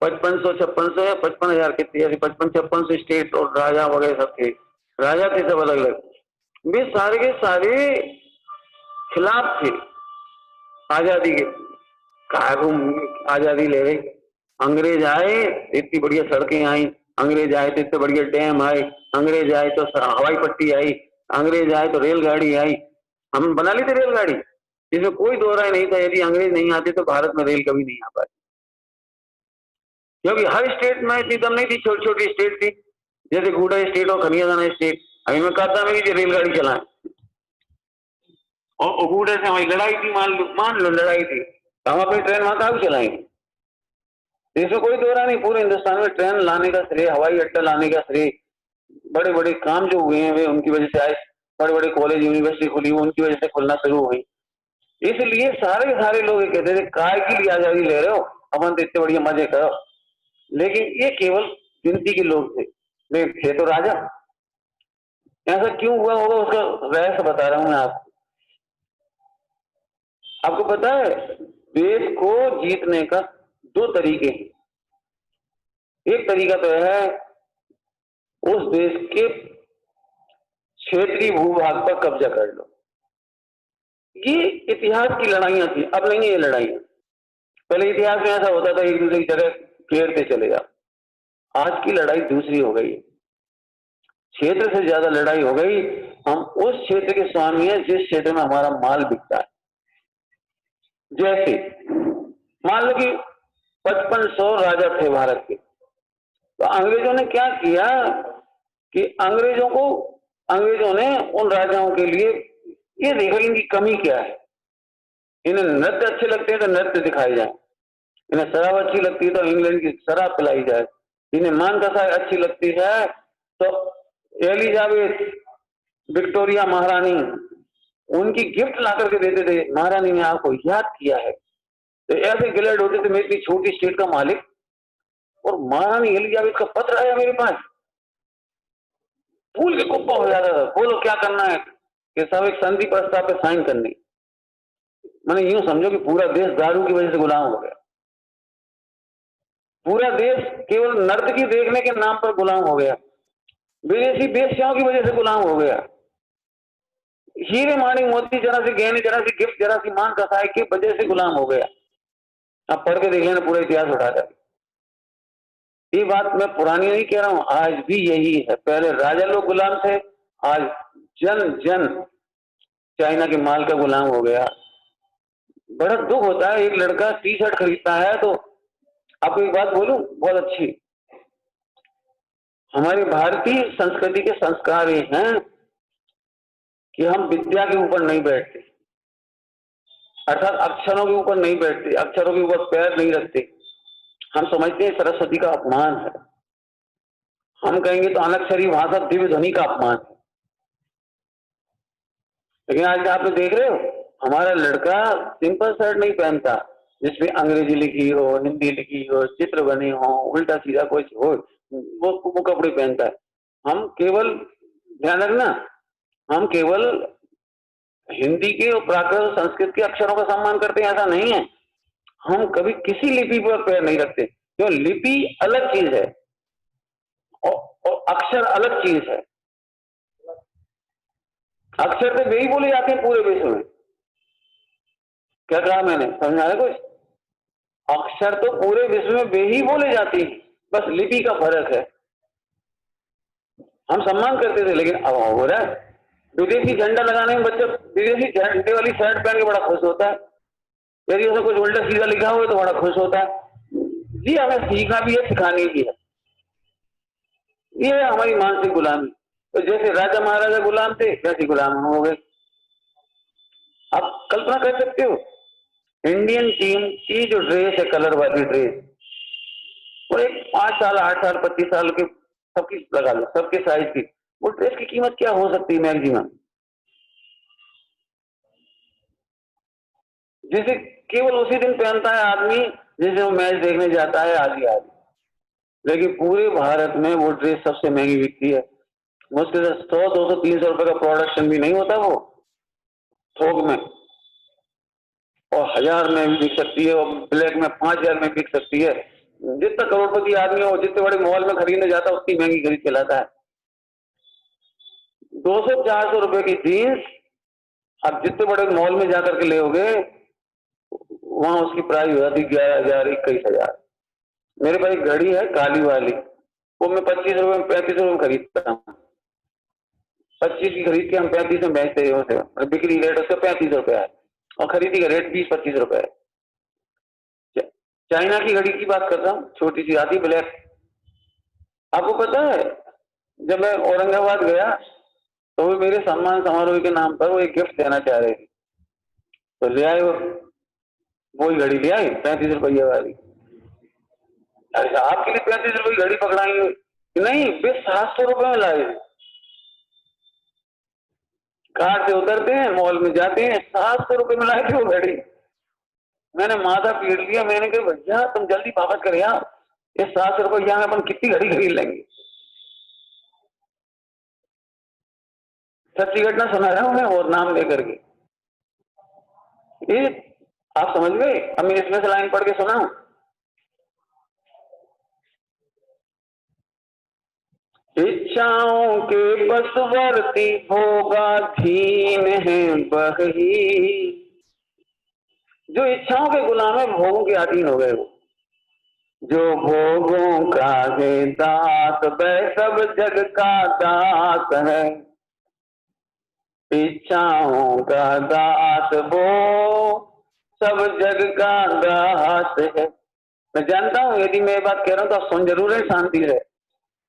5500 या 55,000 कितनी ऐसी 55-56 स्टेट और राजा वगैरह सब थे। राजा थे सब अलग अलग। वे सारे के सारे खिलाफ थे आजादी के। कायरों आजादी ले रहे। अंग्रेज आए, इतनी बढ़िया सड़कें आई। अंग्रेज आए तो इतने बढ़िया डैम आए। अंग्रेज आए तो हवाई पट्टी आई। अंग्रेज आए तो रेलगाड़ी आई। हम बना ली थी रेलगाड़ी, इसमें कोई दो राय नहीं था। यदि अंग्रेज नहीं आते तो भारत में रेल कभी नहीं आ पाती, क्योंकि हर स्टेट में इतनी दम नहीं थी। छोटी छोटी स्टेट थी, जैसे गूडा स्टेट और खनियादाना स्टेट। अभी मैं कहता मैं कि रेलगाड़ी चलाएं, और गूडा से हमारी लड़ाई थी, मान लो लड़ाई थी, तो हम अपनी ट्रेन वहां कहाँ चलाएंगे? इसमें कोई दो राय नहीं। पूरे हिंदुस्तान में ट्रेन लाने का श्रेय, हवाई अड्डा लाने का श्रेय, बड़े बड़े काम जो हुए हैं वे उनकी वजह से आए। बड़े बड़े कॉलेज यूनिवर्सिटी खुली, उनकी वजह से खुलना शुरू हुई। इसलिए सारे सारे लोग ये कहते थे काय के लिए आजादी ले रहे हो, अपन तो इतने बढ़िया मजे करो। लेकिन ये केवल गिनती के लोग थे, वे थे तो राजा। ऐसा क्यों हुआ होगा उसका रहस्य बता रहा हूं मैं आपको। आपको पता है देश को जीतने का दो तरीके हैं। एक तरीका तो है उस देश के क्षेत्रीय भूभाग पर कब्जा कर लो। ये इतिहास की लड़ाइयां थी, अब नहीं है ये लड़ाइयां। पहले इतिहास में ऐसा होता था एक दूसरे की जगह घेरते चले जाओ। आज की लड़ाई दूसरी हो गई, क्षेत्र से ज्यादा लड़ाई हो गई। हम उस क्षेत्र के स्वामी हैं जिस क्षेत्र में हमारा माल बिकता है। जैसे मान लो कि 5500 राजा थे भारत के, तो अंग्रेजों ने क्या किया कि अंग्रेजों ने उन राजाओं के लिए ये देखा इनकी कमी क्या है। इन्हें नृत्य अच्छे लगते हैं तो नृत्य दिखाए जाए, इन्हें शराब अच्छी लगती है तो इंग्लैंड की शराब पिलाई जाए, इन्हें मान कसाई अच्छी लगती है तो एलिजाबेथ विक्टोरिया महारानी उनकी गिफ्ट ला करके देते थे। महारानी ने आपको याद किया है, तो ऐसे गिलेड होते थे। मेरी छोटी स्टेट का मालिक और महारानी एलिजाबेथ का पत्र आया मेरे पास, फूल के कुप्पा हो जाता था। बोलो क्या करना है कि सब एक संधि प्रस्ताव पे साइन करने। मैंने यूं समझो कि पूरा देश दारू की वजह से गुलाम हो गया। पूरा देश केवल नर्तकी देखने के नाम पर गुलाम हो गया, विदेशी वेश्याओं की वजह से गुलाम हो गया। हीरे माणी मोती जरा सी गहने, जरा सी गिफ्ट, जरा सी मान कसाई की वजह से गुलाम हो गया। अब पढ़ के देख लेना पूरा इतिहास उठा कर। ये बात मैं पुरानी नहीं कह रहा हूं, आज भी यही है। पहले राजा लोग गुलाम थे, आज जन जन चाइना के माल का गुलाम हो गया। बड़ा दुख होता है। एक लड़का टी शर्ट खरीदता है तो आपको एक बात बोलूं बहुत अच्छी, हमारी भारतीय संस्कृति के संस्कार ये हैं कि हम विद्या के ऊपर नहीं बैठते, अर्थात अक्षरों के ऊपर नहीं बैठते, अक्षरों के ऊपर पैर नहीं रखते। हम समझते हैं सरस्वती का अपमान है। हम कहेंगे तो अनक्षरी भाषा दिव्य ध्वनि का अपमान है। लेकिन आज आप देख रहे हो हमारा लड़का सिंपल शर्ट नहीं पहनता जिसमें अंग्रेजी लिखी हो, हिंदी लिखी हो, चित्र बने हो, उल्टा सीधा कुछ हो, वो कपड़े पहनता है। हम केवल ध्यान रखना, हम केवल हिंदी के और प्राकृत संस्कृत के अक्षरों का सम्मान करते हैं ऐसा नहीं है। हम कभी किसी लिपि पर पैर नहीं रखते, क्यों? लिपि अलग चीज है और अक्षर अलग चीज है। अक्षर तो वे ही बोले जाते हैं पूरे विश्व में। क्या कहा मैंने, समझ आया कुछ? अक्षर तो पूरे विश्व में वे ही बोले जाते हैं, बस लिपि का फर्क है। हम सम्मान करते थे, लेकिन अब हो रहा है विदेशी झंडा लगाने में बच्चा विदेशी झंडे वाली शर्ट पहन के बड़ा खुश होता है। यदि उसमें कुछ उल्टा सीधा लिखा हुआ तो बड़ा खुश होता है। जी हमें सीखना भी है, सिखानी भी है। ये है हमारी मानसिक गुलामी। तो जैसे राजा महाराजा गुलाम थे वैसे गुलाम हो गए। आप कल्पना कर सकते हो इंडियन टीम की जो ड्रेस है, कलर वाली ड्रेस, वो एक 5 साल 8 साल 25 साल के सबकी लगा लो, सबके साइज की, वो ड्रेस की कीमत क्या हो सकती है मैक्सिमम, जिसे केवल उसी दिन पहनता है आदमी जिसे वो मैच देखने जाता है आदि आदि। लेकिन पूरे भारत में वो ड्रेस सबसे महंगी बिकती है। मुश्किल से 100 200 300 रुपए का प्रोडक्शन भी नहीं होता वो थोक में। और 1000 में भी बिक सकती है और ब्लैक में 5000 में बिक सकती है। जितना करोड़पति आदमी हो, जितने बड़े मॉल में खरीदने जाता है उतनी महंगी खरीद के लाता है। 200-400 रुपए की जीन्स आप जितने बड़े मॉल में जाकर के ले वहां उसकी प्राइस हो जाती 11,000 21,000। मेरे पास एक घड़ी है काली वाली, वो मैं 25 रुपए में 35 रुपए में खरीदता हूँ। 25 की खरीद के हम 35 में बेचते हैं उसे, बिक्री रेट उसका 35 रुपया है और खरीदी का रेट 20-25 रुपए है। चाइना की घड़ी की बात कर रहा हूँ, छोटी सी आती ब्लैक। आपको पता है जब मैं औरंगाबाद गया तो वो मेरे सम्मान समारोह के नाम पर वो एक गिफ्ट देना चाह रहे थे, तो ले आए वही घड़ी ले आए 35 रुपये वाली। अरे आपके लिए 35 रुपये की घड़ी पकड़ाएंगे? नहीं, वे 700 रुपये में लाए। कार से उतरते हैं, मॉल में जाते हैं, 700 रुपये में लाए थे वो घड़ी। मैंने माथा पीट लिया, मैंने कहा भैया तुम जल्दी वापस कर यार, ये 700 रुपये यहाँ अपन कितनी घड़ी खरीद लेंगे। सच्ची घटना सुना रहा हूं मैं और नाम लेकर के, ये आप समझ गए। अब मैं इसमें से लाइन पढ़ के सुनाऊं। इच्छाओं के बसवर्ती भोगाधीन है बही। जो इच्छाओं के गुलाम है, भोगों के अधीन हो गए वो। जो भोगों का है दास, वह सब जग का दास है। इच्छाओं का दास वो सब जग का दास है। मैं जानता हूँ यदि मैं बात कह रहा हूँ तो आप सुन जरूर है, शांति से,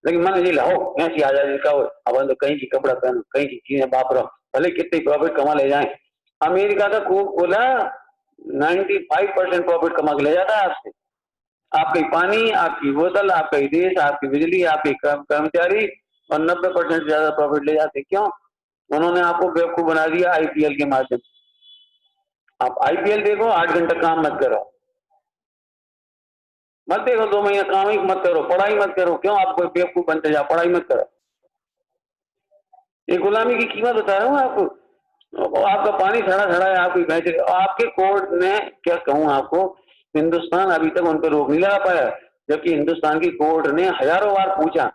लेकिन मन जी लाओ ऐसी आजादी का हो। अब तो कहीं की कपड़ा पहनो, कहीं की चीजें वापरो, भले कितनी प्रॉफिट कमा ले जाए। अमेरिका का कोक कोला 95% प्रॉफिट कमा के ले जाता है आपसे। आपका पानी, आपकी बोतल, आपका देश, आपकी बिजली, आपके कर्मचारी, और 90% से ज्यादा प्रॉफिट ले जाते। क्यों? उन्होंने आपको बेवकूफ बना दिया आईपीएल के माध्यम से। आप आईपीएल देखो, 8 घंटा काम मत करो, मत देखो 2 महीने काम ही मत करो, पढ़ाई मत करो। क्यों? आप कोई बेवकूफ बनते जाओ, पढ़ाई मत करो। ये गुलामी की कीमत बता रहा हूँ आपको। आपका पानी सड़ा सड़ा है, आप बेच रहे। आपके कोर्ट ने, क्या कहूँ आपको, हिंदुस्तान अभी तक उन पर रोक नहीं लगा पाया, जबकि हिंदुस्तान की कोर्ट ने हजारों बार पूछा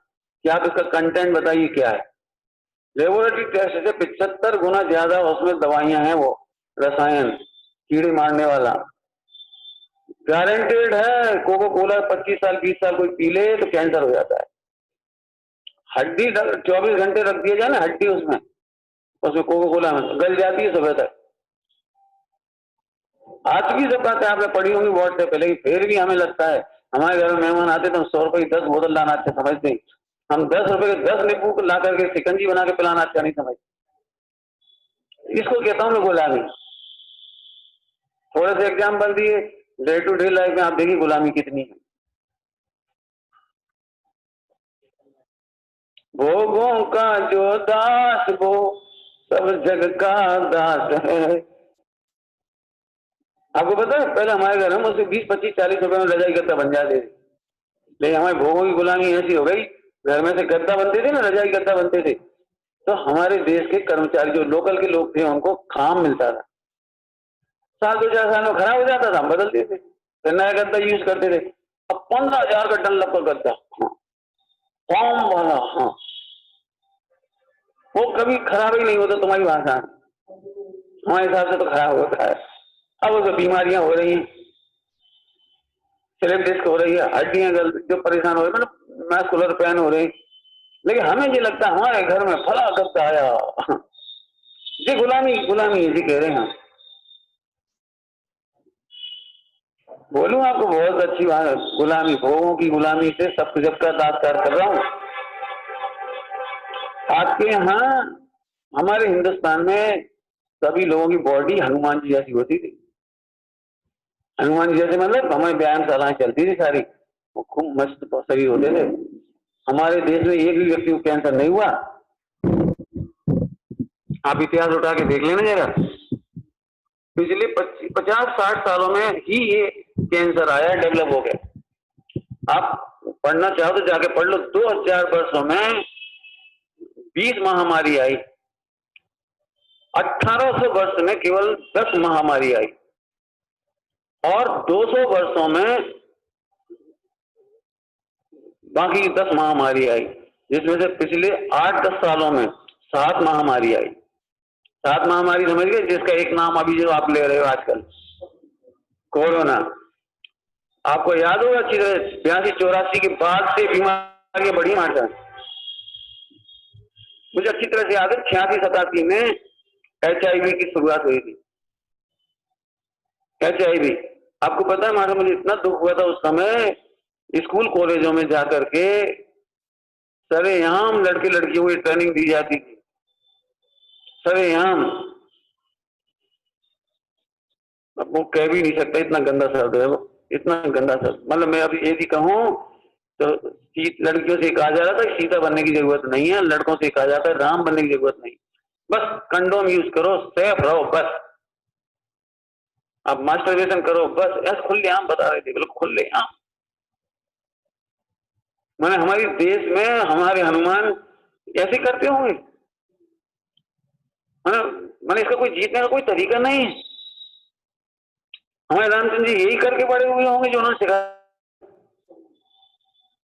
कि आप इसका कंटेंट बताइए क्या है। लेबोरेटरी टेस्ट से 75 गुना ज्यादा उसमें दवाइयां हैं, वो रसायन कीड़े मारने वाला, गारंटेड है। कोको कोला 25 साल 20 साल कोई पी ले तो कैंसर हो जाता है। हड्डी 24 घंटे रख दिया जाए ना, हड्डी उसमें कोको कोला में गल जाती है सुबह तक। आज भी सब बातें आपने पढ़ी होंगी व्हाट्सएप पे, लेकिन फिर भी हमें लगता है, हमारे घर में मेहमान आते तो 100 रुपए की 10 बोतल लाना अच्छा समझते हैं। हम 10 रुपए के 10 नींबू को ला करके शिकंजी बना के पिलाना अच्छा नहीं समझते। इसको कहता हूँ मैं गुलामी। थोड़े से एग्जाम्पल दिए, डे टू डे लाइफ में आप देखिए गुलामी कितनी है। भोगों का जो दास वो सब जग का दास है। आपको पता है पहले हमारे घर में उससे 20, 25, 40 रुपए में रजाई गद्दा बन जाते थे, लेकिन हमारे भोगों की गुलामी ऐसी हो गई, घर में से गद्दा बनते थे ना, रजाई गद्दा बनते थे, तो हमारे देश के कर्मचारी जो लोकल के लोग थे उनको काम मिलता था। साल 2-4 साल में खराब हो जाता था, हम बदलते थे, फिर नया गद्दा यूज करते थे। अब 15,000 का डन का गद्दा, हाँ फॉर्म वाला, हाँ वो कभी खराब ही नहीं होता। तुम्हारी भाषा, हमारे हिसाब से तो खराब होता है। अब उसमें बीमारियां हो रही हैं, स्लिप डिस्क हो रही है, हड्डियां जो परेशान हो रही है, मतलब मैस्कुलर पेन हो रही। लेकिन हमें ये लगता है हमारे घर में फला गद्दा आया। जी गुलामी, गुलामी जी कह रहे हैं हम। बोलूं आपको बहुत अच्छी बात है, गुलामी, भोगों की गुलामी से सब जब का दास्तार कर रहा हूं। आपके यहाँ, हमारे हिंदुस्तान में सभी लोगों की बॉडी हनुमान जी जैसी होती थी। हनुमान जी जैसे मतलब हमारी व्यायामशालाएं चलती थी सारी, वो खूब मस्त शरीर होते थे। हमारे देश में एक भी व्यक्ति को कैंसर नहीं हुआ। आप इतिहास उठा के देख लेना जरा, पिछले 50-60 सालों में ही ये कैंसर आया, डेवलप हो गया। आप पढ़ना चाहो तो जाके पढ़ लो। 2000 वर्षों में 20 महामारी आई, 1800 वर्ष में केवल 10 महामारी आई। और 200 वर्षों में बाकी 10 महामारी आई, जिसमें से पिछले 8-10 सालों में 7 महामारी आई। 7 महामारी समझ गए, जिसका एक नाम अभी जो आप ले रहे हो आजकल, कोरोना। आपको याद होगा अच्छी तरह 82-84 के बाद से बीमारियां बढ़ी हमारे साथ। मुझे अच्छी तरह से याद है 86-87 में HIV की शुरुआत हुई थी। HIV आपको पता है, हमारा मुझे इतना दुख हुआ था उस समय, स्कूल कॉलेजों में जाकर के सरेआम लड़के लड़कियों को ट्रेनिंग दी जाती थी, सरेआम। अब वो कह भी नहीं सकता, इतना गंदा शब्द है वो, इतना गंदा शब्द। मतलब मैं अभी यदि कहूँ तो लड़कियों से कहा जा रहा था सीता बनने की जरूरत नहीं है, लड़कों से कहा जाता है राम बनने की जरूरत नहीं, बस कंडोम यूज करो, सेफ रहो, बस आप मास्टरबेशन करो, बस। ऐसे खुलेआम बता रहे थे, बिल्कुल खुलेआम। मैंने हमारे देश में हमारे हनुमान ऐसे करते होंगे, मैंने इसका कोई जीतने का कोई तरीका नहीं है। हमारे रामचंद्र जी यही करके बड़े हुए होंगे जो उन्होंने सिखाया।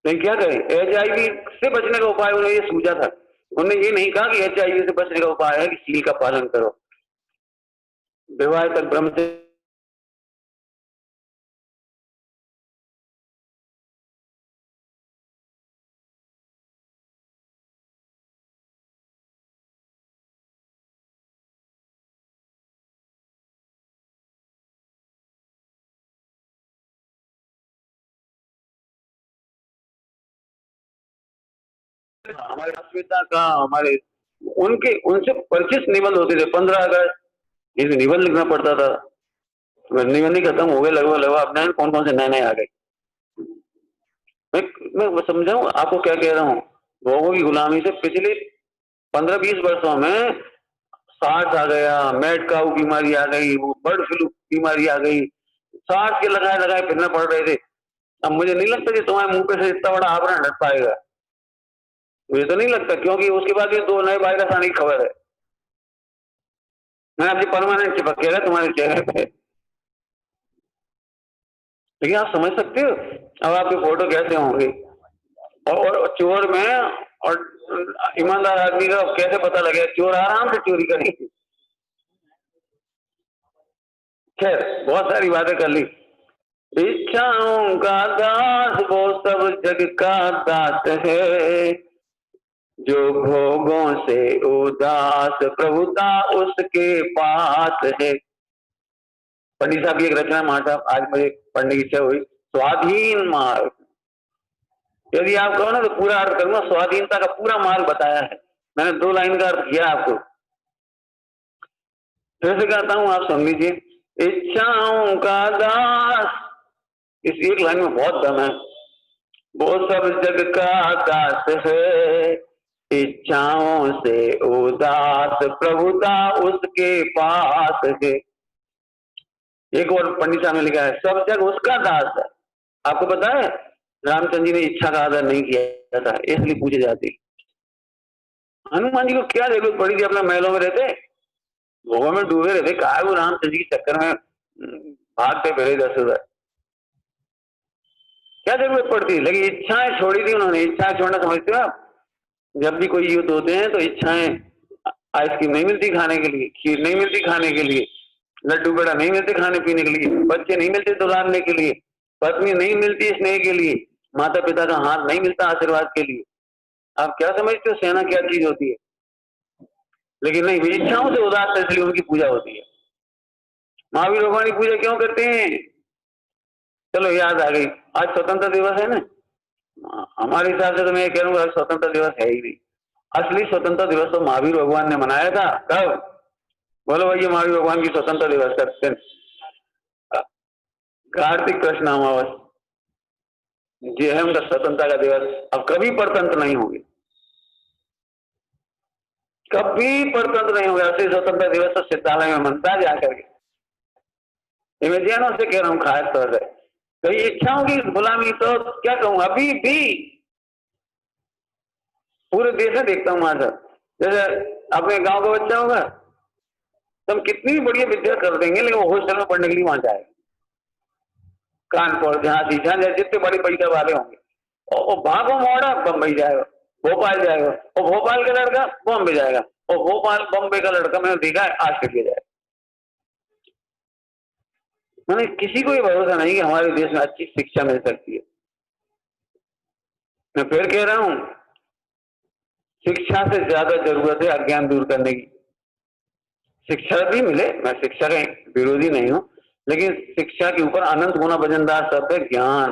लेकिन क्या करें, HIV से बचने का उपाय उन्हें ये सूझा था। उन्होंने ये नहीं कहा कि HIV से बचने का उपाय है कि सील का पालन करो, विवाह तक ब्रह्मचर्य। हमारे अस्मिता का, हमारे उनके उनसे परिचित निबंध होते थे। 15 अगस्त इसे निबंध लिखना पड़ता था, निबंध ही खत्म हो गए लगभग अपने। कौन कौन से नए नए आ गए। मैं समझाऊं आपको क्या कह रहा हूँ। लोगों की गुलामी से पिछले 15-20 वर्षों में सार्स आ गया, मैड काऊ बीमारी आ गई, वो बर्ड फ्लू बीमारी आ गई, सार्स के लगाए लगाए फिरना पड़ रहे थे। अब मुझे नहीं लगता कि तुम्हारे मुंह पे से इतना बड़ा आवरण हट पाएगा, मुझे तो नहीं लगता, क्योंकि उसके बाद भी 2 नए वायरस आने की खबर है। मैं अभी परमानेंट चिपक गया तुम्हारे चेहरे पे। लेकिन आप समझ सकते हो अब आपके फोटो कैसे होंगे, और चोर में और ईमानदार आदमी का कैसे पता लगे। चोर आराम से चोरी करेंगे। खैर बहुत सारी बातें कर ली। इच्छाओं का दास वो सब जग का दास है, जो भोगों से उदास प्रभुता उसके पास है। पंडित साहब की एक रचना मार साहब आज मुझे पढ़ने की इच्छा हुई, स्वाधीन मार्ग। यदि आप कहो ना तो पूरा अर्थ करूंगा, स्वाधीनता का पूरा मार्ग बताया है मैंने। 2 लाइन का अर्थ किया आपको, फिर से कहता हूं, आप सुन लीजिए। इच्छाओं का दास, इस एक लाइन में बहुत दम है। वो सब जग का दास है, इच्छाओं से उदास प्रभुता उसके पास है। एक और पंडित साहब ने लिखा है, सब जग उसका दास है। आपको पता है रामचंद्र जी ने इच्छा का आदर नहीं किया था, इसलिए पूछे जाते। हनुमान जी को क्या जरूरत पड़ी थी, अपने महलों में रहते, भोगों में डूबे रहते, कहा वो रामचंद्र जी के चक्कर में भागते फिरे दस उधर, क्या जरूरत पड़ती। लेकिन इच्छाएं छोड़ी थी उन्होंने। इच्छाएं छोड़ना समझते हो आप, जब भी कोई युद्ध होते हैं तो इच्छाएं, आइसक्रीम नहीं मिलती खाने के लिए, खीर नहीं मिलती खाने के लिए, लड्डू पेड़ा नहीं मिलते खाने पीने के लिए, बच्चे नहीं मिलते दुलारने के लिए, पत्नी नहीं मिलती स्नेह के लिए, माता पिता का हाथ नहीं मिलता आशीर्वाद के लिए। आप क्या समझते हो सेना क्या चीज होती है। लेकिन नहीं, इच्छाओं से उदास है इसलिए उनकी पूजा होती है। महावीर भगवान की पूजा क्यों करते हैं, चलो याद आ गई, आज स्वतंत्रता दिवस है ना। हमारे हिसाब से तो मैं कह रहा हूँ स्वतंत्रता दिवस है ही नहीं। असली स्वतंत्रता दिवस तो महावीर भगवान ने मनाया था। कब, बोलो भैया, महावीर भगवान की स्वतंत्रता दिवस का दिन कार्तिक कृष्ण अमावस जी है उनका स्वतंत्रता का दिवस। अब कभी परतंत्र नहीं होंगे, कभी परतंत्र नहीं होगा। असली स्वतंत्रता दिवस तो चित्रालय में मनता है जाकर के। इमेजियनों से कह रहा हूँ खास तौर से, तो इच्छाओं की गुलामी तो क्या कहूँ, अभी भी पूरे देश में देखता हूँ माधव। जैसे अपने गांव का बच्चा होगा, तुम कितनी बढ़िया विद्या कर देंगे, लेकिन वो हॉस्टल में पढ़ने के लिए वहां जाएगा। कानपुर, झांसी, झांझा, जितने बड़े पैसा वाले होंगे, और वो भागो मोड़ा बम्बई जाएगा, भोपाल जाएगा, और भोपाल का लड़का बॉम्बे जाएगा, और भोपाल बॉम्बे का लड़का मैंने देखा है ऑस्ट्रेलिया जाएगा। मैंने किसी को ये भरोसा नहीं कि हमारे देश में अच्छी शिक्षा मिल सकती है। मैं फिर कह रहा हूं, शिक्षा से ज्यादा जरूरत है अज्ञान दूर करने की। शिक्षा भी मिले, मैं शिक्षा का विरोधी नहीं हूं, लेकिन शिक्षा के ऊपर अनंत गुना वजनदार शब्द है ज्ञान।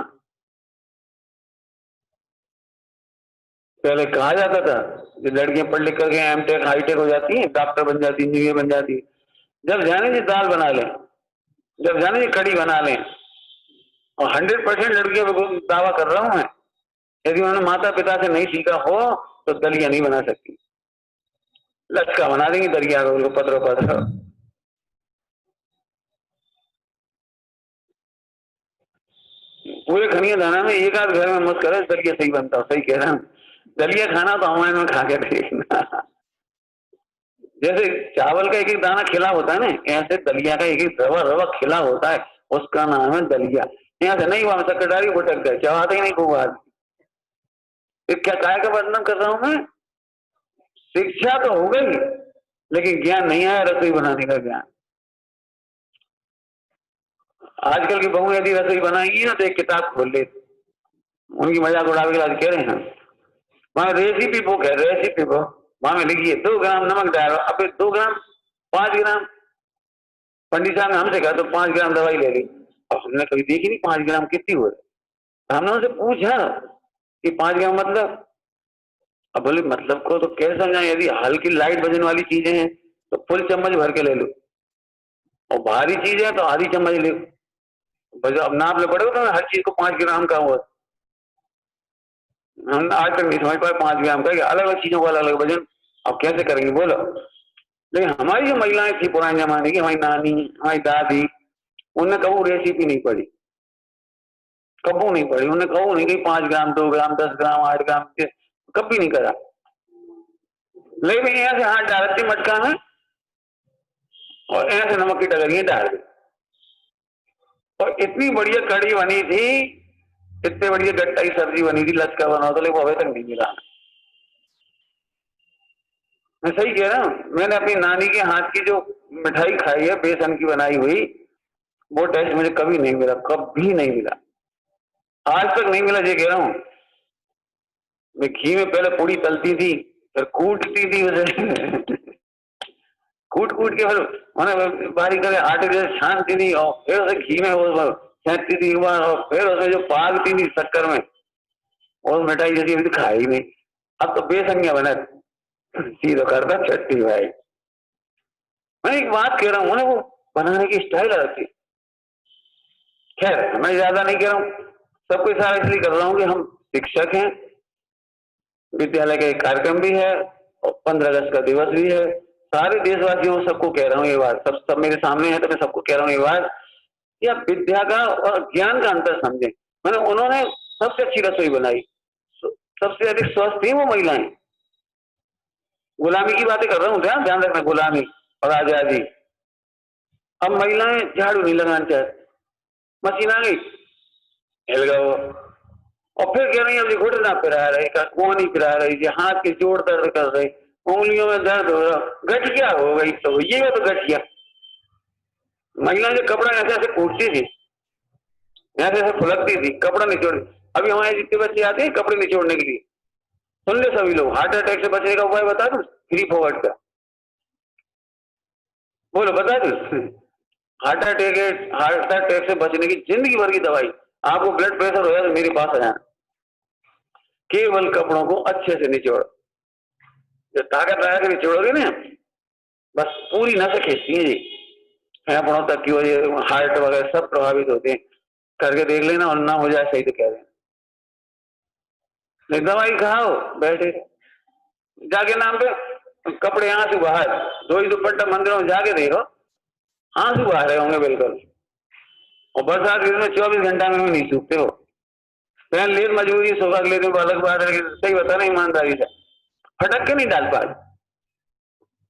पहले कहा जाता था कि लड़कियां पढ़ लिख करके एमटेक हाईटेक हो जाती हैं, डॉक्टर बन जाती, इंजीनियर बन जाती। जब जाने जी दाल बना लें, जब जाने जी कड़ी बना लें, और 100% लड़कियों को दावा कर रहा हूं मैं, यदि उन्होंने माता पिता से नहीं सीखा हो तो दलिया नहीं बना सकती। लचका बना देंगी दलिया को, उनको पत्थरों पत्थर। पूरे खनिया दाना में एक आध घर में मत करे दलिया सही बनता हो। सही कह रहा हूं, दलिया खाना तो हमारे में खा के देखना। जैसे चावल का एक एक दाना खिला होता है ना, ऐसे दलिया का एक एक रवा रवा खिला होता है, उसका नाम है दलिया। यहाँ से नहीं हुआ सेक्रेटरी भटक गए, चाहते ही नहीं खूब आज। क्या काय का वर्णन कर रहा हूं मैं? शिक्षा तो हो गई, लेकिन ज्ञान नहीं आया, रसोई बनाने का ज्ञान। आजकल की बहू यदि रसोई बनाएंगी ना तो एक किताब खोल ले, उनकी मजाक उड़ा के आज कह रहे हैं वहां रेसिपी बुक है, रेसिपी बुक, वहां में लिखिए 2 ग्राम नमक डालो, अब 2 ग्राम 5 ग्राम, पंडित साहब ने हमसे कहा तो 5 ग्राम दवाई ले ली। अब हमने कभी देखी नहीं 5 ग्राम कितनी हो रही। हमने उनसे पूछा कि 5 ग्राम मतलब, अब बोले मतलब को तो कैसे समझाएं, यदि हल्की लाइट वजन वाली चीजें हैं तो फुल चम्मच भर के ले लो, और भारी चीज है तो आधी चम्मच ले लो। अब नाप ले पड़ेगा तो हर चीज को 5 ग्राम का हुआ। हम आज तक नहीं समझ पाए 5 ग्राम का, अलग अलग चीजों का अलग अलग वजन, अब कैसे करेंगे बोलो। लेकिन हमारी जो महिलाएं थी पुराने जमाने की, हमारी नानी, हमारी दादी, उन्हें कबू रेसिपी नहीं पड़ी, कबू नहीं पड़ी, उन्हें कबू नहीं कि 5 ग्राम 2 ग्राम 10 ग्राम 8 ग्राम, कभी नहीं करा। लेकिन यहाँ से हाथ डालती मटका में और यहाँ से नमक की डगरियां डाल दी, और इतनी बढ़िया कड़ी बनी थी, इतने बढ़िया गट्टा की सब्जी बनी थी, लचका बना तो, लेकिन अभी तक नहीं मिला। मैं सही कह रहा हूँ, मैंने अपनी नानी के हाथ की जो मिठाई खाई है बेसन की बनाई हुई, वो टेस्ट मुझे कभी नहीं मिला, कभी नहीं मिला, आज तक नहीं मिला। ये कह रहा हूँ, मैं घी में पहले पूड़ी तलती थी, फिर कूटती थी उसे कूट कूट के फिर मैंने बारीक करके आटे जैसे छानती थी, और फिर उसे घी में वो फेंकती थी एक बार, और फिर उसे जो पागती थी शक्कर में, और मिठाई जैसी अभी तो खाई नहीं। अब तो बेसंगिया बना सीधो करता चट्टी भाई। मैं एक बात कह रहा हूँ ना, वो बनाने की स्टाइल अलग थी। खैर मैं ज्यादा नहीं कह रहा हूँ, सबको इशारा इसलिए कर रहा हूँ कि हम शिक्षक हैं, विद्यालय का एक कार्यक्रम भी है, और 15 अगस्त का दिवस भी है। सारे देशवासियों सबको कह रहा हूँ ये बात, सब मेरे सामने है तो मैं सबको कह रहा हूँ ये बात कि आप विद्या का और ज्ञान का अंतर समझें। मैंने उन्होंने सबसे अच्छी रसोई बनाई, सबसे अधिक स्वस्थ थी वो महिलाएं। गुलामी की बातें कर रहा हूँ, ध्यान रखना, गुलामी और आजादी। अब महिलाएं झाड़ू नहीं लगाना चाहती, मशीन आ गई, हिल गया वो, और फिर कह रही है घुटना पिरा रही, कोहनी पिरा रही, हाथ के जोड़ दर्द कर रही, उंगलियों में दर्द हो रहा, गठिया हो गई। तो ये तो गठिया, महिला जो कपड़ा ऐसे ऐसे कूटती थी, ऐसे ऐसे फुलकती थी, कपड़ा निचोड़। अभी हमारे जितने बच्चे आते हैं कपड़े निचोड़ने के लिए, सुन ले सभी लोग, हार्ट अटैक से बचने का उपाय बता दू, फ्री फॉरवर्ड का बोलो, बता दू। हार्ट अटैक से बचने की जिंदगी भर की दवाई, आपको ब्लड प्रेशर हो जाए तो मेरे पास आ जाए, केवल कपड़ों को अच्छे से निचोड़, जो ताकत लगा के निचोड़ोगे ना, बस पूरी नस खींचती है जी, फेफड़ों तक की वजह, हार्ट वगैरह सब प्रभावित होते हैं। करके देख लेना, और ना हो जाए सही तो कह देना। दवाई खाओ बैठे जाके नाम पे, कपड़े आंसू बाहर, दो ही दुपट्टा मंदिरों में जाके देखो, आंसू बाहर रहे होंगे बिल्कुल। और बरसात के दिन में 24 घंटा में नहीं सूखते हो। पहन लेर मजबूरी सुबह के लेते अलग बात है, सही बता ना ईमानदारी से, फटक के नहीं डाल पाए।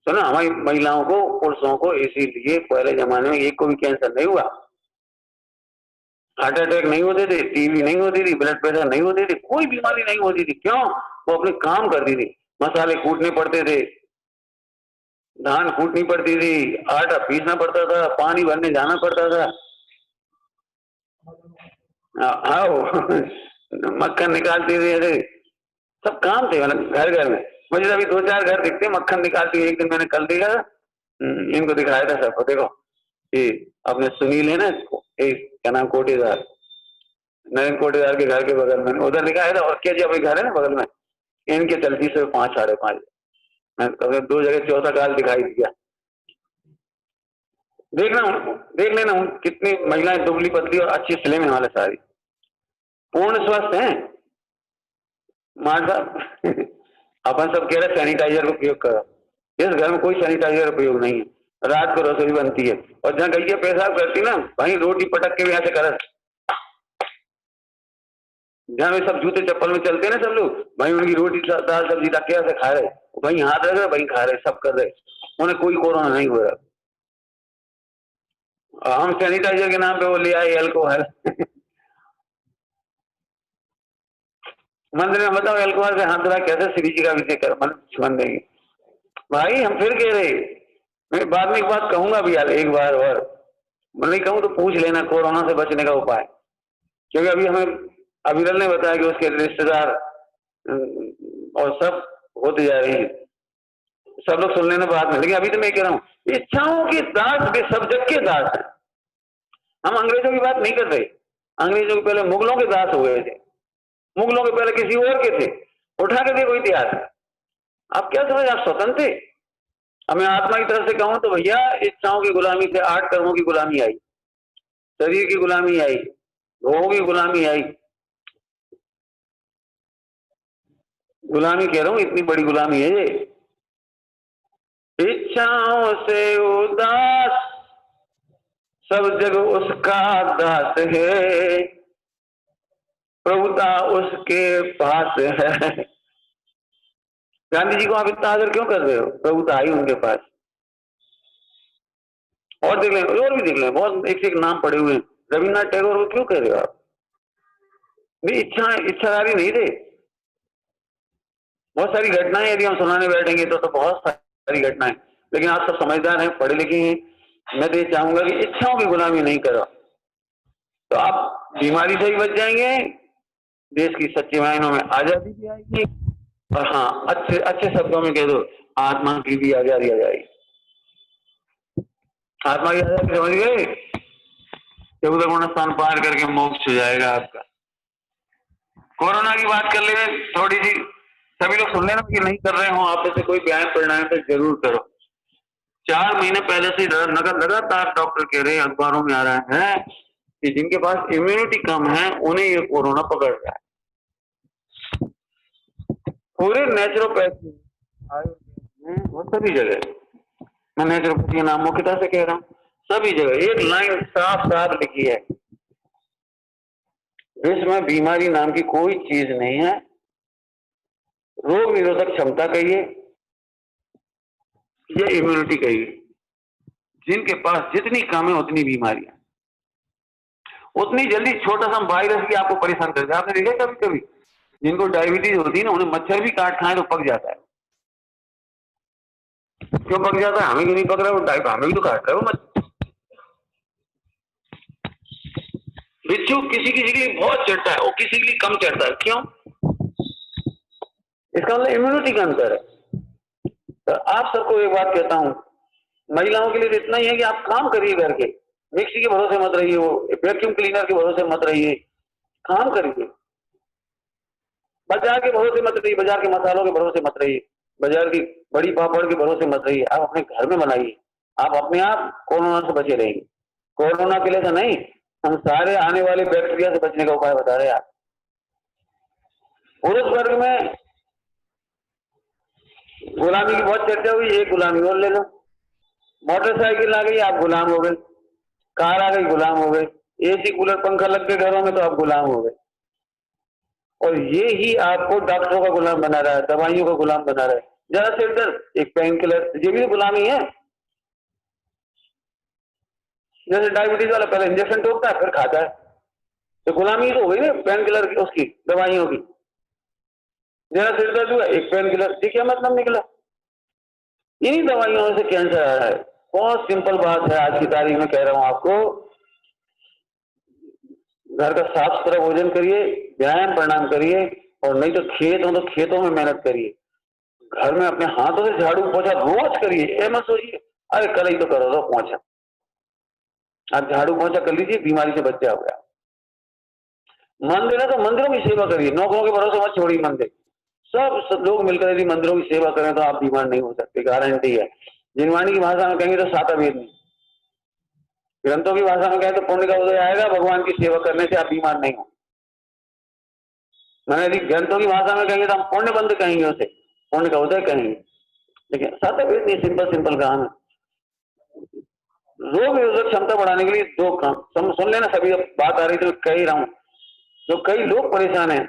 सुना, हमारी महिलाओं को, पुरुषों को इसीलिए पहले जमाने में एक को भी कैंसर नहीं हुआ, हार्ट अटैक नहीं होते थे, टीबी नहीं होती थी, ब्लड प्रेशर नहीं होती थी, कोई बीमारी नहीं होती थी। क्यों? वो अपने काम करती थी। मसाले कूटने पड़ते थे, धान कूटनी पड़ती थी, आटा पीसना पड़ता था, पानी भरने जाना पड़ता था। आओ मक्खन निकालती थी, अरे सब काम थे मतलब घर घर में। मुझे अभी दो चार घर दिखते मक्खन निकालती हुई। एक दिन मैंने कल देखा, इनको दिखाया था सबको, देखो ये अपने सुनील है ना, एक क्या नाम, कोटेदार, नरेंद्र कोटेदार के घर के बगल में उधर दिखाया था। और क्या जी अभी घर है ना बगल में, इनके चलती से 5 साढ़े 5, मैं कभी 2 जगह चौथा काल दिखाई दिया। देखना उनको, देख लेना कितनी महिलाएं दुबली पतली और अच्छी स्लिम है वाले, सारी पूर्ण स्वस्थ हैं। मार साहब अपन सब कह रहे सैनिटाइजर का उपयोग करो, इस घर में कोई सैनिटाइजर का उपयोग नहीं है। रात को रसोई बनती है और जहाँ गई पेशाब करती ना, वहीं रोटी पटक के भी ऐसे कर, जहाँ वे सब जूते चप्पल में चलते हैं ना सब लोग, वहीं उनकी रोटी दाल सब्जी रख के ऐसे खा रहे, वहीं हाथ रख रहे, वहीं खा रहे, सब कर रहे, उन्हें कोई कोरोना नहीं हो रहा। हम सैनिटाइजर के नाम पे वो ले आए अल्कोहल मंदिर में बताओ अल्कोहल से हाथ धोया कैसे श्री जी का विषय कर मन छुन देंगे। भाई हम फिर कह रहे, मैं बाद में एक बात कहूंगा भी यार, एक बार और मैं नहीं कहूँ तो पूछ लेना कोरोना से बचने का उपाय। क्योंकि अभी हमें अविरल ने बताया कि उसके रिश्तेदार और सब होते जा रहे हैं, सब लोग सुन लेना बाद में। लेकिन अभी तो मैं कह रहा हूँ इच्छाओं के दास वे सब जग के दास हैं। हम अंग्रेजों की बात नहीं कर रहे, अंग्रेजों के पहले मुगलों के दास हो गए थे, मुगलों के पहले किसी और के थे। उठा के देखो इतिहास, आप क्या समझ, आप स्वतंत्र थे। अब मैं आत्मा की तरफ से कहूं तो भैया इच्छाओं की गुलामी से 8 कर्मों की गुलामी आई, शरीर की गुलामी आई, भोगों की गुलामी आई। गुलामी कह रहा हूं, इतनी बड़ी गुलामी है ये। इच्छाओं से उदास सब जग उसका दास है, प्रभुता उसके पास है। गांधी जी को आप इतना आदर क्यों कर रहे हो? प्रभुता आई उनके पास। और देख लें, और भी देख लें, बहुत एक से एक नाम पड़े हुए हैं। रविन्द्रनाथ टैगोर को क्यों कह रहे हो आप? भी इच्छाधारी नहीं थे। बहुत सारी घटनाएं यदि हम सुनाने बैठेंगे तो बहुत सारी घटनाएं, लेकिन आप सब समझदार हैं, पढ़े लिखे हैं। मैं तो ये चाहूंगा कि इच्छाओं की गुलामी नहीं करो, तो आप बीमारी से भी बच जाएंगे, देश की सच्ची मायनों में आजादी भी आएगी, और हाँ अच्छे अच्छे शब्दों में कह दो आत्मा की भी आजादी आ जाएगी। आत्मा की आजादी समझ गए? चौदह स्थान पार करके मोक्ष हो जाएगा आपका। कोरोना की बात कर ले थोड़ी सी, सभी लोग सुन लेना कि नहीं कर रहे हो आप में से कोई व्यायाम प्राणायाम तो जरूर करो। 4 महीने पहले से लगातार डॉक्टर कह रहे हैं, अखबारों में आ रहा है कि जिनके पास इम्यूनिटी कम है उन्हें ये कोरोना पकड़ रहा है। पूरे नेचुरोपैथी वो सभी जगह, मैं नेचुरोपैथी के नाम मुख्यता से कह रहा हूँ, सभी जगह एक लाइन साफ साफ लिखी है, विश्व में बीमारी नाम की कोई चीज नहीं है, रोग निरोधक क्षमता कहिए या इम्यूनिटी कहिए, जिनके पास जितनी कम है उतनी बीमारियां, उतनी जल्दी छोटा सा वायरस भी आपको परेशान कर देता है। आपने देखा कभी कभी जिनको डायबिटीज होती है ना, उन्हें मच्छर भी काट खाए तो पक जाता है। क्यों पक जाता है? हमें क्यों नहीं पक रहा है वो टाइप, हमें भी तो काट रहा है वो मच्छर। बिच्छू किसी किसी के लिए बहुत चढ़ता है और किसी के लिए कम चढ़ता है, क्यों? इसका मतलब इम्यूनिटी का अंतर है। तो आप सबको एक बात कहता हूं, महिलाओं के लिए तो इतना ही है कि आप काम करिए घर के, मिक्सी के भरोसे मत रहिए, वो वैक्यूम क्लीनर के भरोसे मत रहिए, काम करिए। बाजार के भरोसे मत रहिए, बाजार के मसालों के भरोसे मत रहिए, बाजार की बड़ी पापड़ के भरोसे मत रहिए। आप अपने घर में बनाइए, आप अपने आप कोरोना से बचे रहेंगे। कोरोना के लिए तो नहीं, हम सारे आने वाले बैक्टीरिया से बचने का उपाय बता रहे हैं। आप पुरुष वर्ग में गुलामी की बहुत चर्चा हुई, एक गुलामी और ले लो। मोटरसाइकिल आ गई, आप गुलाम हो गए, कार आ गई, गुलाम हो गए, एसी कूलर पंखा लग गए घरों में तो आप गुलाम हो गए। और ये ही आपको डॉक्टरों का गुलाम बना रहा है, दवाइयों का गुलाम बना रहा है। जरा सिर दर्द, एक पेन किलर, ये भी तो गुलामी है। जैसे डायबिटीज वाला पहले इंजेक्शन टोकता है फिर खाता है, तो गुलामी तो हो गई ना पेन किलर की, उसकी दवाइयों की। जरा सिर दर्द हुआ एक पेन किलर, ये क्या मतलब निकला? इन्हीं दवाइयों से कैंसर आ रहा है। बहुत सिंपल बात है, आज की तारीख में कह रहा हूं आपको, घर का साफ सुथरा भोजन करिए, व्यायाम प्राणायाम करिए, और नहीं तो खेत हो तो खेतों में मेहनत करिए। घर में अपने हाथों से झाड़ू पोछा रोज करिए, ये मत सोचिए अरे कल ही तो करो तो पोछा। आप झाड़ू पोछा कर लीजिए, बीमारी से बच जाओगे। मंदिर है तो मंदिरों की सेवा करिए, नौकरों के भरोसे मत छोड़िए मंदिर। सब लोग मिलकर यदि मंदिरों की सेवा करें तो आप बीमार नहीं हो सकते, गारंटी है। जिनवाणी की भाषा में कहेंगे तो साता वेद नहीं, ग्रंथों की भाषा में कहें तो पुण्य का उदय आएगा, भगवान की सेवा करने से आप बीमार नहीं हो। मैंने यदि ग्रंथों की भाषा में कहेंगे तो हम पुण्य बंद कहेंगे, उसे पुण्य का उदय कहेंगे। लेकिन साता वेद नहीं, सिंपल सिंपल काम है। रोग निरोधक क्षमता बढ़ाने के लिए दो काम सुन लेना। सभी बात आ रही तो कह ही रहा हूं, जो कई लोग परेशान हैं।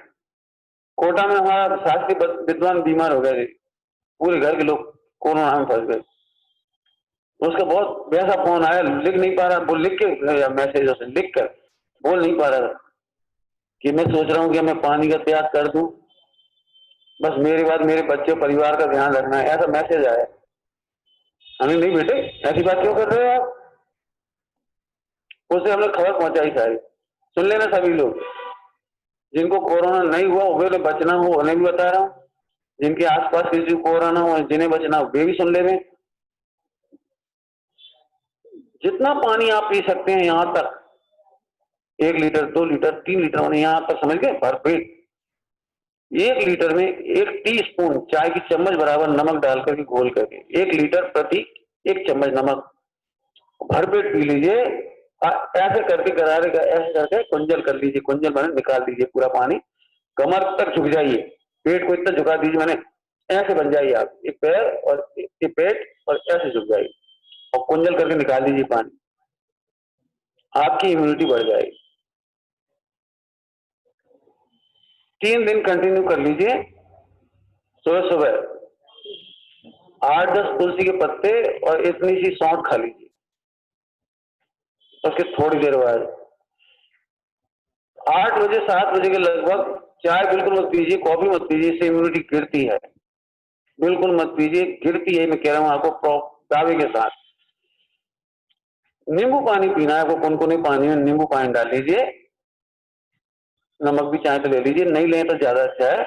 कोटा में हमारा शास्त्रीय विद्वान बीमार हो गए थे, पूरे घर के लोग कोरोना में फंस गए। उसका बहुत वैसा फोन आया, लिख नहीं पा रहा, वो लिख के मैसेज से लिख कर बोल नहीं पा रहा था कि मैं सोच रहा हूँ कि मैं पानी का त्याग कर दूं, बस मेरे बाद मेरे बच्चे परिवार का ध्यान रखना है, ऐसा मैसेज आया। हमें नहीं बेटे ऐसी बात क्यों कर रहे हो आप, उसे हमने खबर पहुंचाई सारी। सुन लेना सभी लोग, जिनको कोरोना नहीं हुआ वे बचना हो उन्हें भी बता रहा हूँ, जिनके आसपास किसी को कोरोना हो जिन्हें बचना हो वे भी सुन ले। जितना पानी आप पी सकते हैं यहाँ तक, 1 लीटर 2 लीटर 3 लीटर होने यहाँ तक, समझ गए, भरपेट। 1 लीटर में 1 टीस्पून चाय की चम्मच बराबर नमक डाल करके घोल करके 1 लीटर प्रति 1 चम्मच नमक भरपेट पी लीजिए। ऐसे करके करारे का ऐसे करके कुंजल कर लीजिए, कुंजल बने निकाल दीजिए पूरा पानी, कमर तक झुक जाइए, पेट को इतना झुका दीजिए, मैंने ऐसे बन जाइए आप, एक पैर और एक पेट और ऐसे झुक जाइए और कुंजल करके निकाल दीजिए पानी, आपकी इम्यूनिटी बढ़ जाएगी। 3 दिन कंटिन्यू कर लीजिए। सुबह सुबह 8-10 तुलसी के पत्ते और इतनी सी सौंठ खा लीजिए। उसके थोड़ी देर बाद 8 बजे 7 बजे के लगभग चाय बिल्कुल मत पीजिए, कॉफी मत पीजिए, इससे इम्यूनिटी गिरती है, बिल्कुल मत पीजिए, गिरती है, मैं कह रहा हूं आपको दावे के साथ। नींबू पानी पीना है आपको, कुनकुने पानी में नींबू पानी डाल लीजिए, नमक भी चाहे तो ले लीजिए, नहीं लें तो ज्यादा अच्छा है,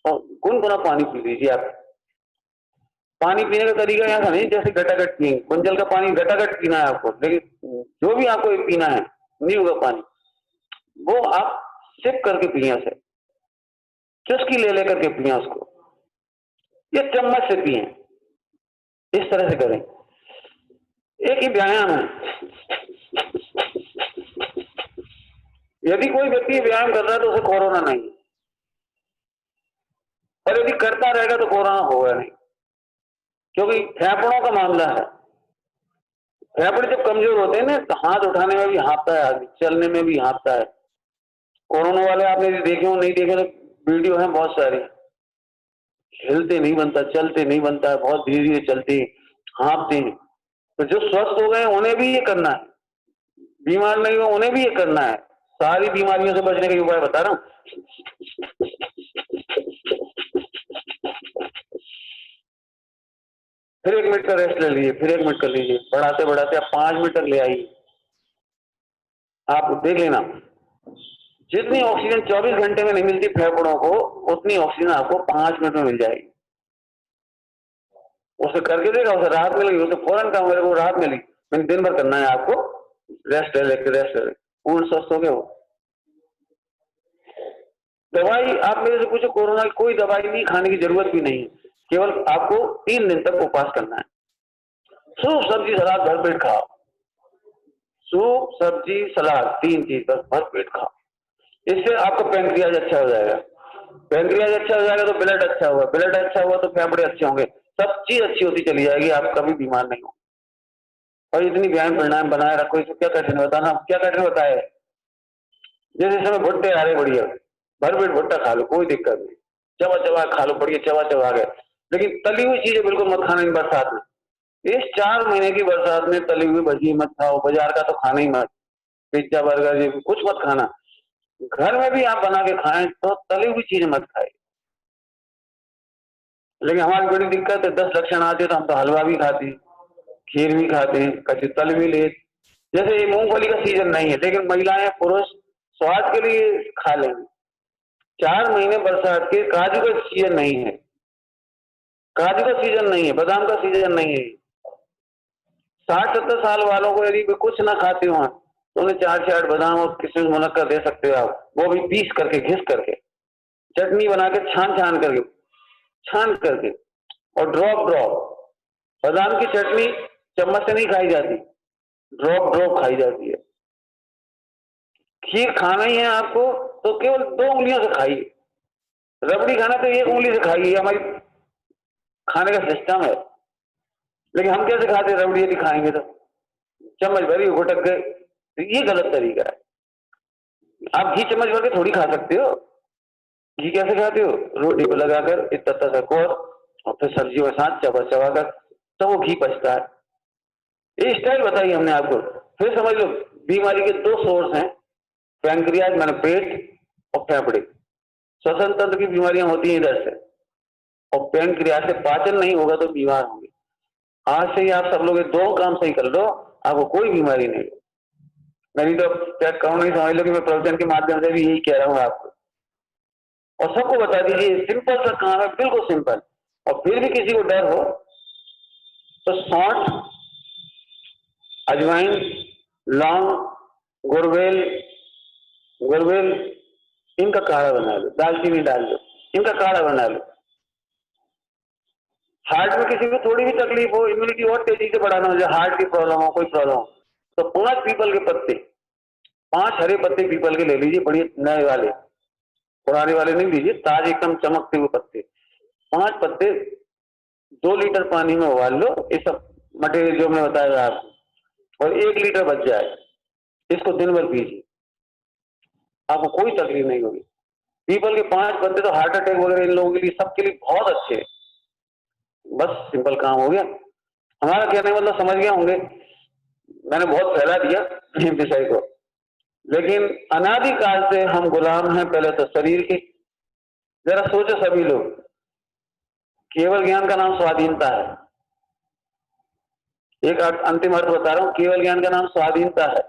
और गुनगुना पानी पी लीजिए आप। पानी पीने का तरीका ऐसा नहीं जैसे घटाघट पिए, कुंजल का पानी घटाघट पीना है आपको, लेकिन जो भी आपको पीना है नींबू का पानी वो आप सिप करके पिए, उसे चुस्की ले लेकर के पिए उसको, ये चम्मच से पिए, इस तरह से करें। एक ही व्यायाम है, यदि कोई व्यक्ति व्यायाम कर रहा है तो उसे कोरोना नहीं, और यदि करता रहेगा तो कोरोना होगा नहीं, क्योंकि फेफड़ों का मामला है। फेफड़े जब कमजोर होते हैं ना तो हाथ उठाने में भी हाँफता है आदमी, चलने में भी हाँफता है। कोरोना वाले आपने देखे हो नहीं देखे तो वीडियो है बहुत सारी, हिलते नहीं बनता, चलते नहीं बनता है, बहुत धीरे धीरे चलते हैं, हाँफते हैं। तो जो स्वस्थ हो गए उन्हें भी ये करना है, बीमार नहीं हो उन्हें भी ये करना है। सारी बीमारियों से बचने के उपाय बता रहा हूं। फिर 1 मिनट का रेस्ट ले लीजिए, फिर 1 मिनट कर लीजिए, बढ़ाते बढ़ाते आप 5 मिनट तक ले आइए। आप देख लेना, जितनी ऑक्सीजन 24 घंटे में नहीं मिलती फेफड़ों को, उतनी ऑक्सीजन आपको 5 मिनट में मिल जाएगी। उसे करके देगा, उसे राहत मिलेगी, उसे फौरन कहा मेरे को राहत मिली, मैंने दिन भर करना है आपको, रेस्ट ले पूर्ण स्वस्थ हो गए हो। दवाई आप मेरे से पूछो, कोरोना की कोई दवाई नहीं खाने की जरूरत भी नहीं, केवल आपको 3 दिन तक उपवास करना है। सूप सब्जी सलाद भरपेट खाओ, सूप सब्जी सलाद 3 चीज बस भरपेट खाओ, इससे आपका पैंक्रियाज अच्छा हो जाएगा। पैंक्रियाज अच्छा हो जाएगा तो ब्लड अच्छा हुआ, ब्लड अच्छा हुआ तो फेफड़े अच्छे होंगे, सब चीज अच्छी होती चली जाएगी, आप कभी बीमार नहीं हो। और इतनी व्यायाम परिणाम बनाए रखो, इसको क्या कठिन बताना, क्या कठिन बताए। जैसे समय भुट्टे आ रहे बढ़िया, भरपेट भुट्टा खा लो, कोई दिक्कत नहीं, चबा चबा खा लो, बढ़िया चबा चबा गए। लेकिन तली हुई चीजें बिल्कुल मत खाना इन बरसात में, इस 4 महीने की बरसात में तली हुई भजी मत खाओ, बाजार का तो खाना ही मत, पिज्जा बर्गर ये कुछ मत खाना। घर में भी आप बना के खाएं तो तली हुई चीज मत खाए। लेकिन हमारी बड़ी दिक्कत है, 10 लक्षण आते तो हम तो हलवा भी खाते, खीर भी खाते हैं, कच्चे तल भी ले। जैसे ये मूंगफली का सीजन नहीं है, लेकिन महिलाएं पुरुष स्वाद के लिए खा लेंगे। 4 महीने बरसात के, काजू का सीजन नहीं है, काजू का सीजन नहीं है, बादाम का सीजन नहीं है। 60-70 साल वालों को यदि वे कुछ ना खाते हो तो उन्हें 4 से 8 बादाम और किशमिश मुनक्का दे सकते हो आप, वो भी पीस करके, घिस करके, चटनी बना के, छान करके, और ड्रॉप ड्रॉप। बादाम की चटनी चम्मच से नहीं खाई जाती, ड्रॉप ड्रॉप खाई जाती है। खीर खाना ही है आपको तो केवल 2 उंगलियों से खाइए। रबड़ी खाना तो 1 उंगली से खाइए, हमारी खाने का सिस्टम है। लेकिन हम कैसे खाते हैं रबड़ी? यदि खाएंगे तो चम्मच भरी घुटक गए, तो ये गलत तरीका है। आप घी चम्मच भर के थोड़ी खा सकते हो। घी कैसे खाते हो? रोटी पे लगाकर इतना सा कोर, और फिर सब्जियों के साथ चबा चबा कर, तो वो घी पचता है। ये स्टाइल बताइए हमने आपको। फिर समझ लो बीमारी के 2 सोर्स हैं, पैंक्रियाज मैंने पेट और फेफड़े। श्वसन तंत्र की बीमारियां होती हैं इधर से, और पैंक्रियाज से पाचन नहीं होगा तो बीमार होंगे। आज से ही आप सब लोग 2 काम सही कर लो, आपको कोई बीमारी नहीं। मेरी तो क्या कहूँ, नहीं समझ लो कि मैं प्रवचन के माध्यम से भी यही कह रहा हूँ आपको। और सबको बता दीजिए, सिंपल सा काम है, बिल्कुल सिंपल। और फिर भी किसी को डर हो तो सौंठ, अजवाइन, लौंग, गुड़वेल, गुड़वेल, इनका काढ़ा बना लो, दालचीनी डाल दो, इनका काढ़ा बना लो। हार्ट में किसी को थोड़ी भी तकलीफ हो, इम्यूनिटी और तेजी से बढ़ाना हो, हार्ट की प्रॉब्लम हो, कोई प्रॉब्लम हो, तो 5 पीपल के पत्ते, 5 हरे पत्ते पीपल के ले लीजिए, बढ़िया नए वाले, पुराने वाले नहीं लीजिए, ताजे एकदम चमकते हुए पत्ते। 5 पत्ते 2 लीटर पानी में उबाल लो, ये सब मटेरियल जो मैं बताया आपको, और 1 लीटर बच जाए। इसको दिन भर पीजिए, आपको कोई तकलीफ नहीं होगी। पीपल के 5 पत्ते तो हार्ट अटैक वगैरह इन लोगों के लिए, सबके लिए बहुत अच्छे हैं। बस सिंपल काम हो गया। हमारा कहने का मतलब समझ गया होंगे, मैंने बहुत फैला दिया विषय को। लेकिन अनादिकाल से हम गुलाम हैं, पहले तो शरीर के। जरा सोचो सभी लोग, केवल ज्ञान का नाम स्वाधीनता है। एक अंतिम अर्थ बता रहा हूं, केवल ज्ञान का नाम स्वाधीनता है।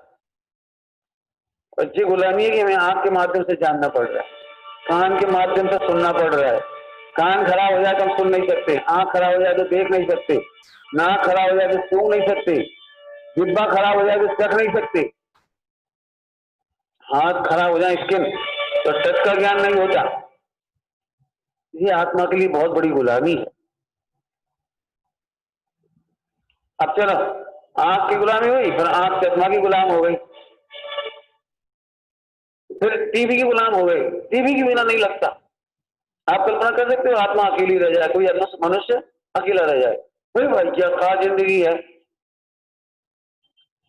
और ये गुलामी है कि हमें आंख के माध्यम से जानना पड़ रहा है, कान के माध्यम से सुनना पड़ रहा है। कान खराब हो जाए तो हम सुन नहीं सकते, आंख खराब हो जाए तो देख नहीं सकते, नाक खराब हो जाए तो सूंघ नहीं सकते, जिब्बा खराब हो जाए तो चख नहीं सकते, हाथ खराब हो जाए स्किन तो टच का ज्ञान नहीं होता। ये आत्मा के लिए बहुत बड़ी गुलामी है। अब चलो, आंख की गुलामी हुई, फिर आंख चश्मा की गुलाम हो गई, फिर टीवी की गुलाम हो गई, टीवी की बिना नहीं लगता। आप कल्पना कर सकते हो आत्मा अकेली रह जाए, कोई मनुष्य अकेला रह जाए? भाई भाई क्या खा जिंदगी है।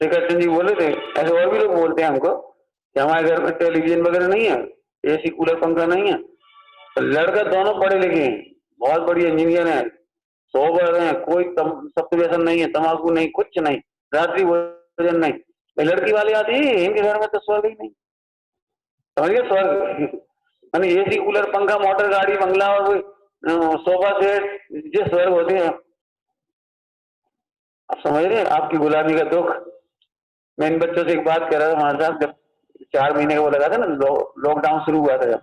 शेखर चंद जी बोले थे, ऐसे और भी लोग बोलते हैं हमको कि हमारे घर में टेलीविजन वगैरह नहीं है, एसी कूलर पंखा नहीं है, तो लड़का दोनों पढ़े लिखे हैं, बहुत बड़ी इंजीनियर है, सोबर है, कोई सख्त व्यसन नहीं है, तम्बाकू नहीं, कुछ नहीं, रात्रि भोजन नहीं। लड़की वाले आती है, इनके घर में तो स्वर्ग ही नहीं। समझिए, स्वर्ग मानी एसी कूलर पंखा मोटर गाड़ी बंगला और सोफा सेट, ये स्वर्ग होते हैं। आप समझ रहे हैं आपकी गुलामी का दुख। मैं इन बच्चों से एक बात कह रहा था हमारे साथ, जब 4 महीने का वो लगा था ना, लॉकडाउन शुरू हुआ था जब,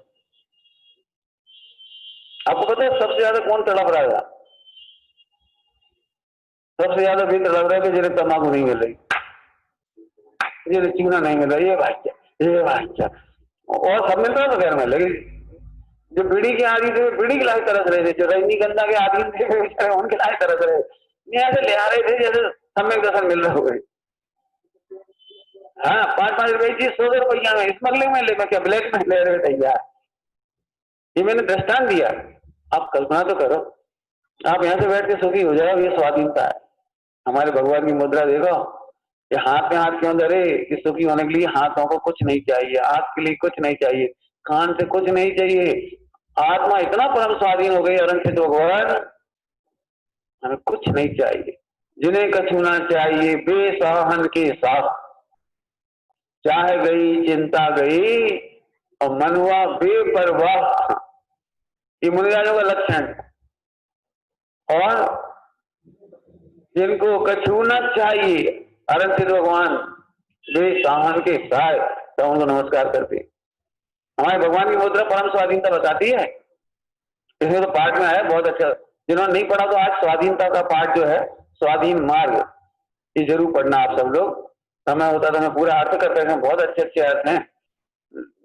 आपको पता है सबसे ज्यादा कौन तड़प रहा था? सबसे ज्यादा भी तड़प रहा है कि जिन्हें तम्बाकू नहीं मिल रही, जिन्हें चूना नहीं मिल रहा, ये भाई, और सब मिलता था घर में। लेकिन जो बीड़ी के आदि थे, बीड़ी के लाए तरस रहे थे, जो रजनीगंधा के आदि थे बेचारे, उनके लाए तरस रहे, ऐसे ले आ रहे थे जैसे सम्यक दर्शन मिल रहा हो गए। हाँ, 5-5 रुपए की 100 रुपया में स्मगलिंग में ले, क्या ब्लैक में ले रहे तैयार। ये मैंने दृष्टांत दिया, आप कल्पना तो करो। आप यहाँ से बैठ के सुखी हो जाओ, ये स्वाधीनता है। हमारे भगवान की मुद्रा देखो, ये हाथ में हाथ क्यों धरे? कि सुखी होने के लिए हाथों को कुछ नहीं चाहिए, आंख के लिए कुछ नहीं चाहिए, कान से कुछ नहीं चाहिए। आत्मा इतना परम स्वाधीन हो गई, अरंकित भगवान, हमें कुछ नहीं चाहिए। जिन्हें कछूना चाहिए बेसहन के साथ, चाह गई चिंता गई, और मन हुआ बेपरवाह, ये मुनिराजों का लक्षण। और जिनको कछु न चाहिए, अरंत भगवान वे सामान के साय तो उनको नमस्कार करते। हमारे भगवान की मुद्रा परम स्वाधीनता बताती है, इसमें तो पाठ में है बहुत अच्छा। जिन्होंने नहीं पढ़ा तो आज स्वाधीनता का पाठ जो है, स्वाधीन मार्ग, ये जरूर पढ़ना आप सब लोग। समय होता तो मैं पूरा अर्थ करते हैं, बहुत अच्छे अच्छे अर्थ हैं,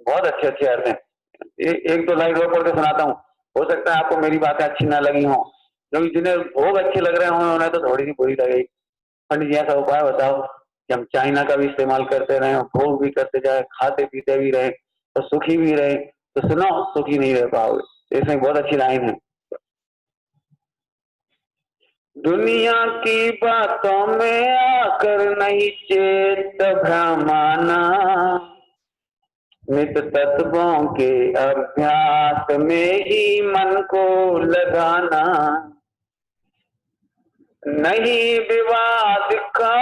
बहुत अच्छे अच्छे अर्थ हैं। एक दो लाइन और पढ़ के सुनाता हूँ, हो सकता है आपको मेरी बातें अच्छी ना लगी हों, क्योंकि जिन्हें भोग अच्छे लग रहे हों उन्हें तो थोड़ी सी बुरी लगेगी। पंडित जी ऐसा उपाय बताओ कि हम चाइना का भी इस्तेमाल करते रहे, भोग भी करते जाए, खाते पीते भी रहे और सुखी भी रहे। तो सुनो, सुखी नहीं रह पाओगे। इसमें बहुत अच्छी लाइन है, दुनिया की बातों में आकर नहीं चेत भ्रमाना, नित तत्वों के अभ्यास में ही मन को लगाना, नहीं विवाद का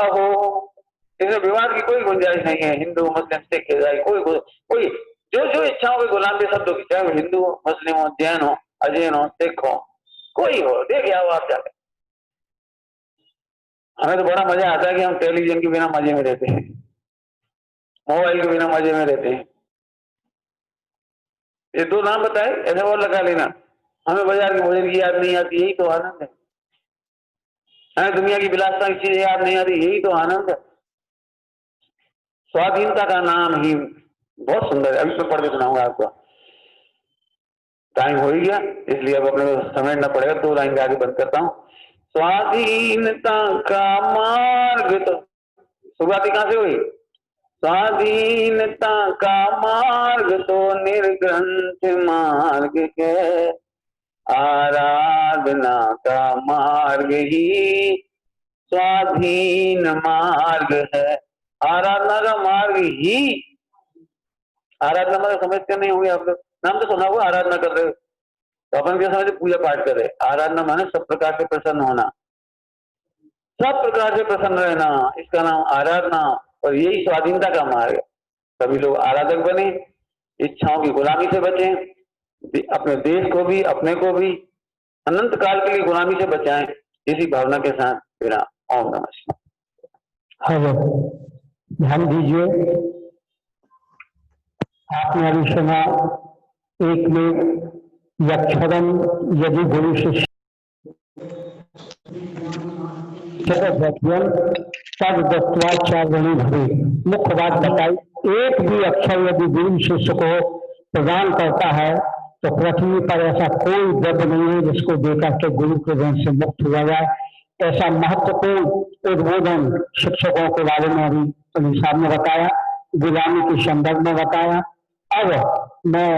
हो, इसमें विवाद की कोई गुंजाइश नहीं है। हिंदू मुस्लिम सिख ईसाई कोई जो जो इच्छाओं के गुलाम भी शब्दों की, चाहे वो हिंदू हो, मुस्लिम हो, जैन हो, अजैन हो, सिख हो, कोई हो, देख आओ आप जाके। हमें तो बड़ा मजा आता है कि हम टेलीविजन के बिना मजे में रहते हैं, मोबाइल के बिना मजे में रहते हैं। ये दो नाम बताए, ऐसे और लगा लेना। हमें बाजार के भोजन की याद नहीं आती, यही तो आनंद है। हमें दुनिया की विलासता की चीजें याद नहीं आती, यही तो आनंद है। स्वाधीनता का नाम ही बहुत सुंदर है। अभी मैं पढ़ के सुनाऊंगा आपको, टाइम हो ही गया इसलिए अब अपने समेटना पड़ेगा। 2 लाइन आगे बंद करता हूँ। स्वाधीनता का मार्ग, तो शुरुआती कहां से हुई? स्वाधीनता का मार्ग तो निर्ग्रंथ मार्ग है, आराधना का मार्ग ही स्वाधीन मार्ग है। आराधना का मार्ग ही, आराधना मतलब समझते नहीं होंगे आप लोग, नाम तो सुना हुआ, आराधना कर रहे हो तो अपन क्या समझते, पूजा पाठ कर रहे। आराधना माने सब प्रकार से प्रसन्न होना, सब प्रकार से प्रसन्न रहना, इसका नाम आराधना। और यही स्वाधीनता का मार्ग है। सभी लोग आराधक बने, इच्छाओं की गुलामी से बचें, अपने देश को भी अपने को भी अनंत काल के लिए गुलामी से बचाएं, इसी भावना के साथ मेरा ओम नमः शिवाय। हेलो, ध्यान दीजिए। आपने अभी सुना, एक में यक्षरम यदि गुरु शिष्य तद दत्वाचार्यणी भवे, मुख्य बात बताई। एक भी अक्षर यदि गुरु शिष्य को प्रदान करता है तो पृथ्वी पर ऐसा कोई द्रव्य नहीं है जिसको देकर के गुरु के ऋण से मुक्त हुआ जाए। ऐसा महत्वपूर्ण उद्बोधन शिक्षकों के बारे में अभी साहब ने बताया, गुलामी के संदर्भ में बताया। अब मैं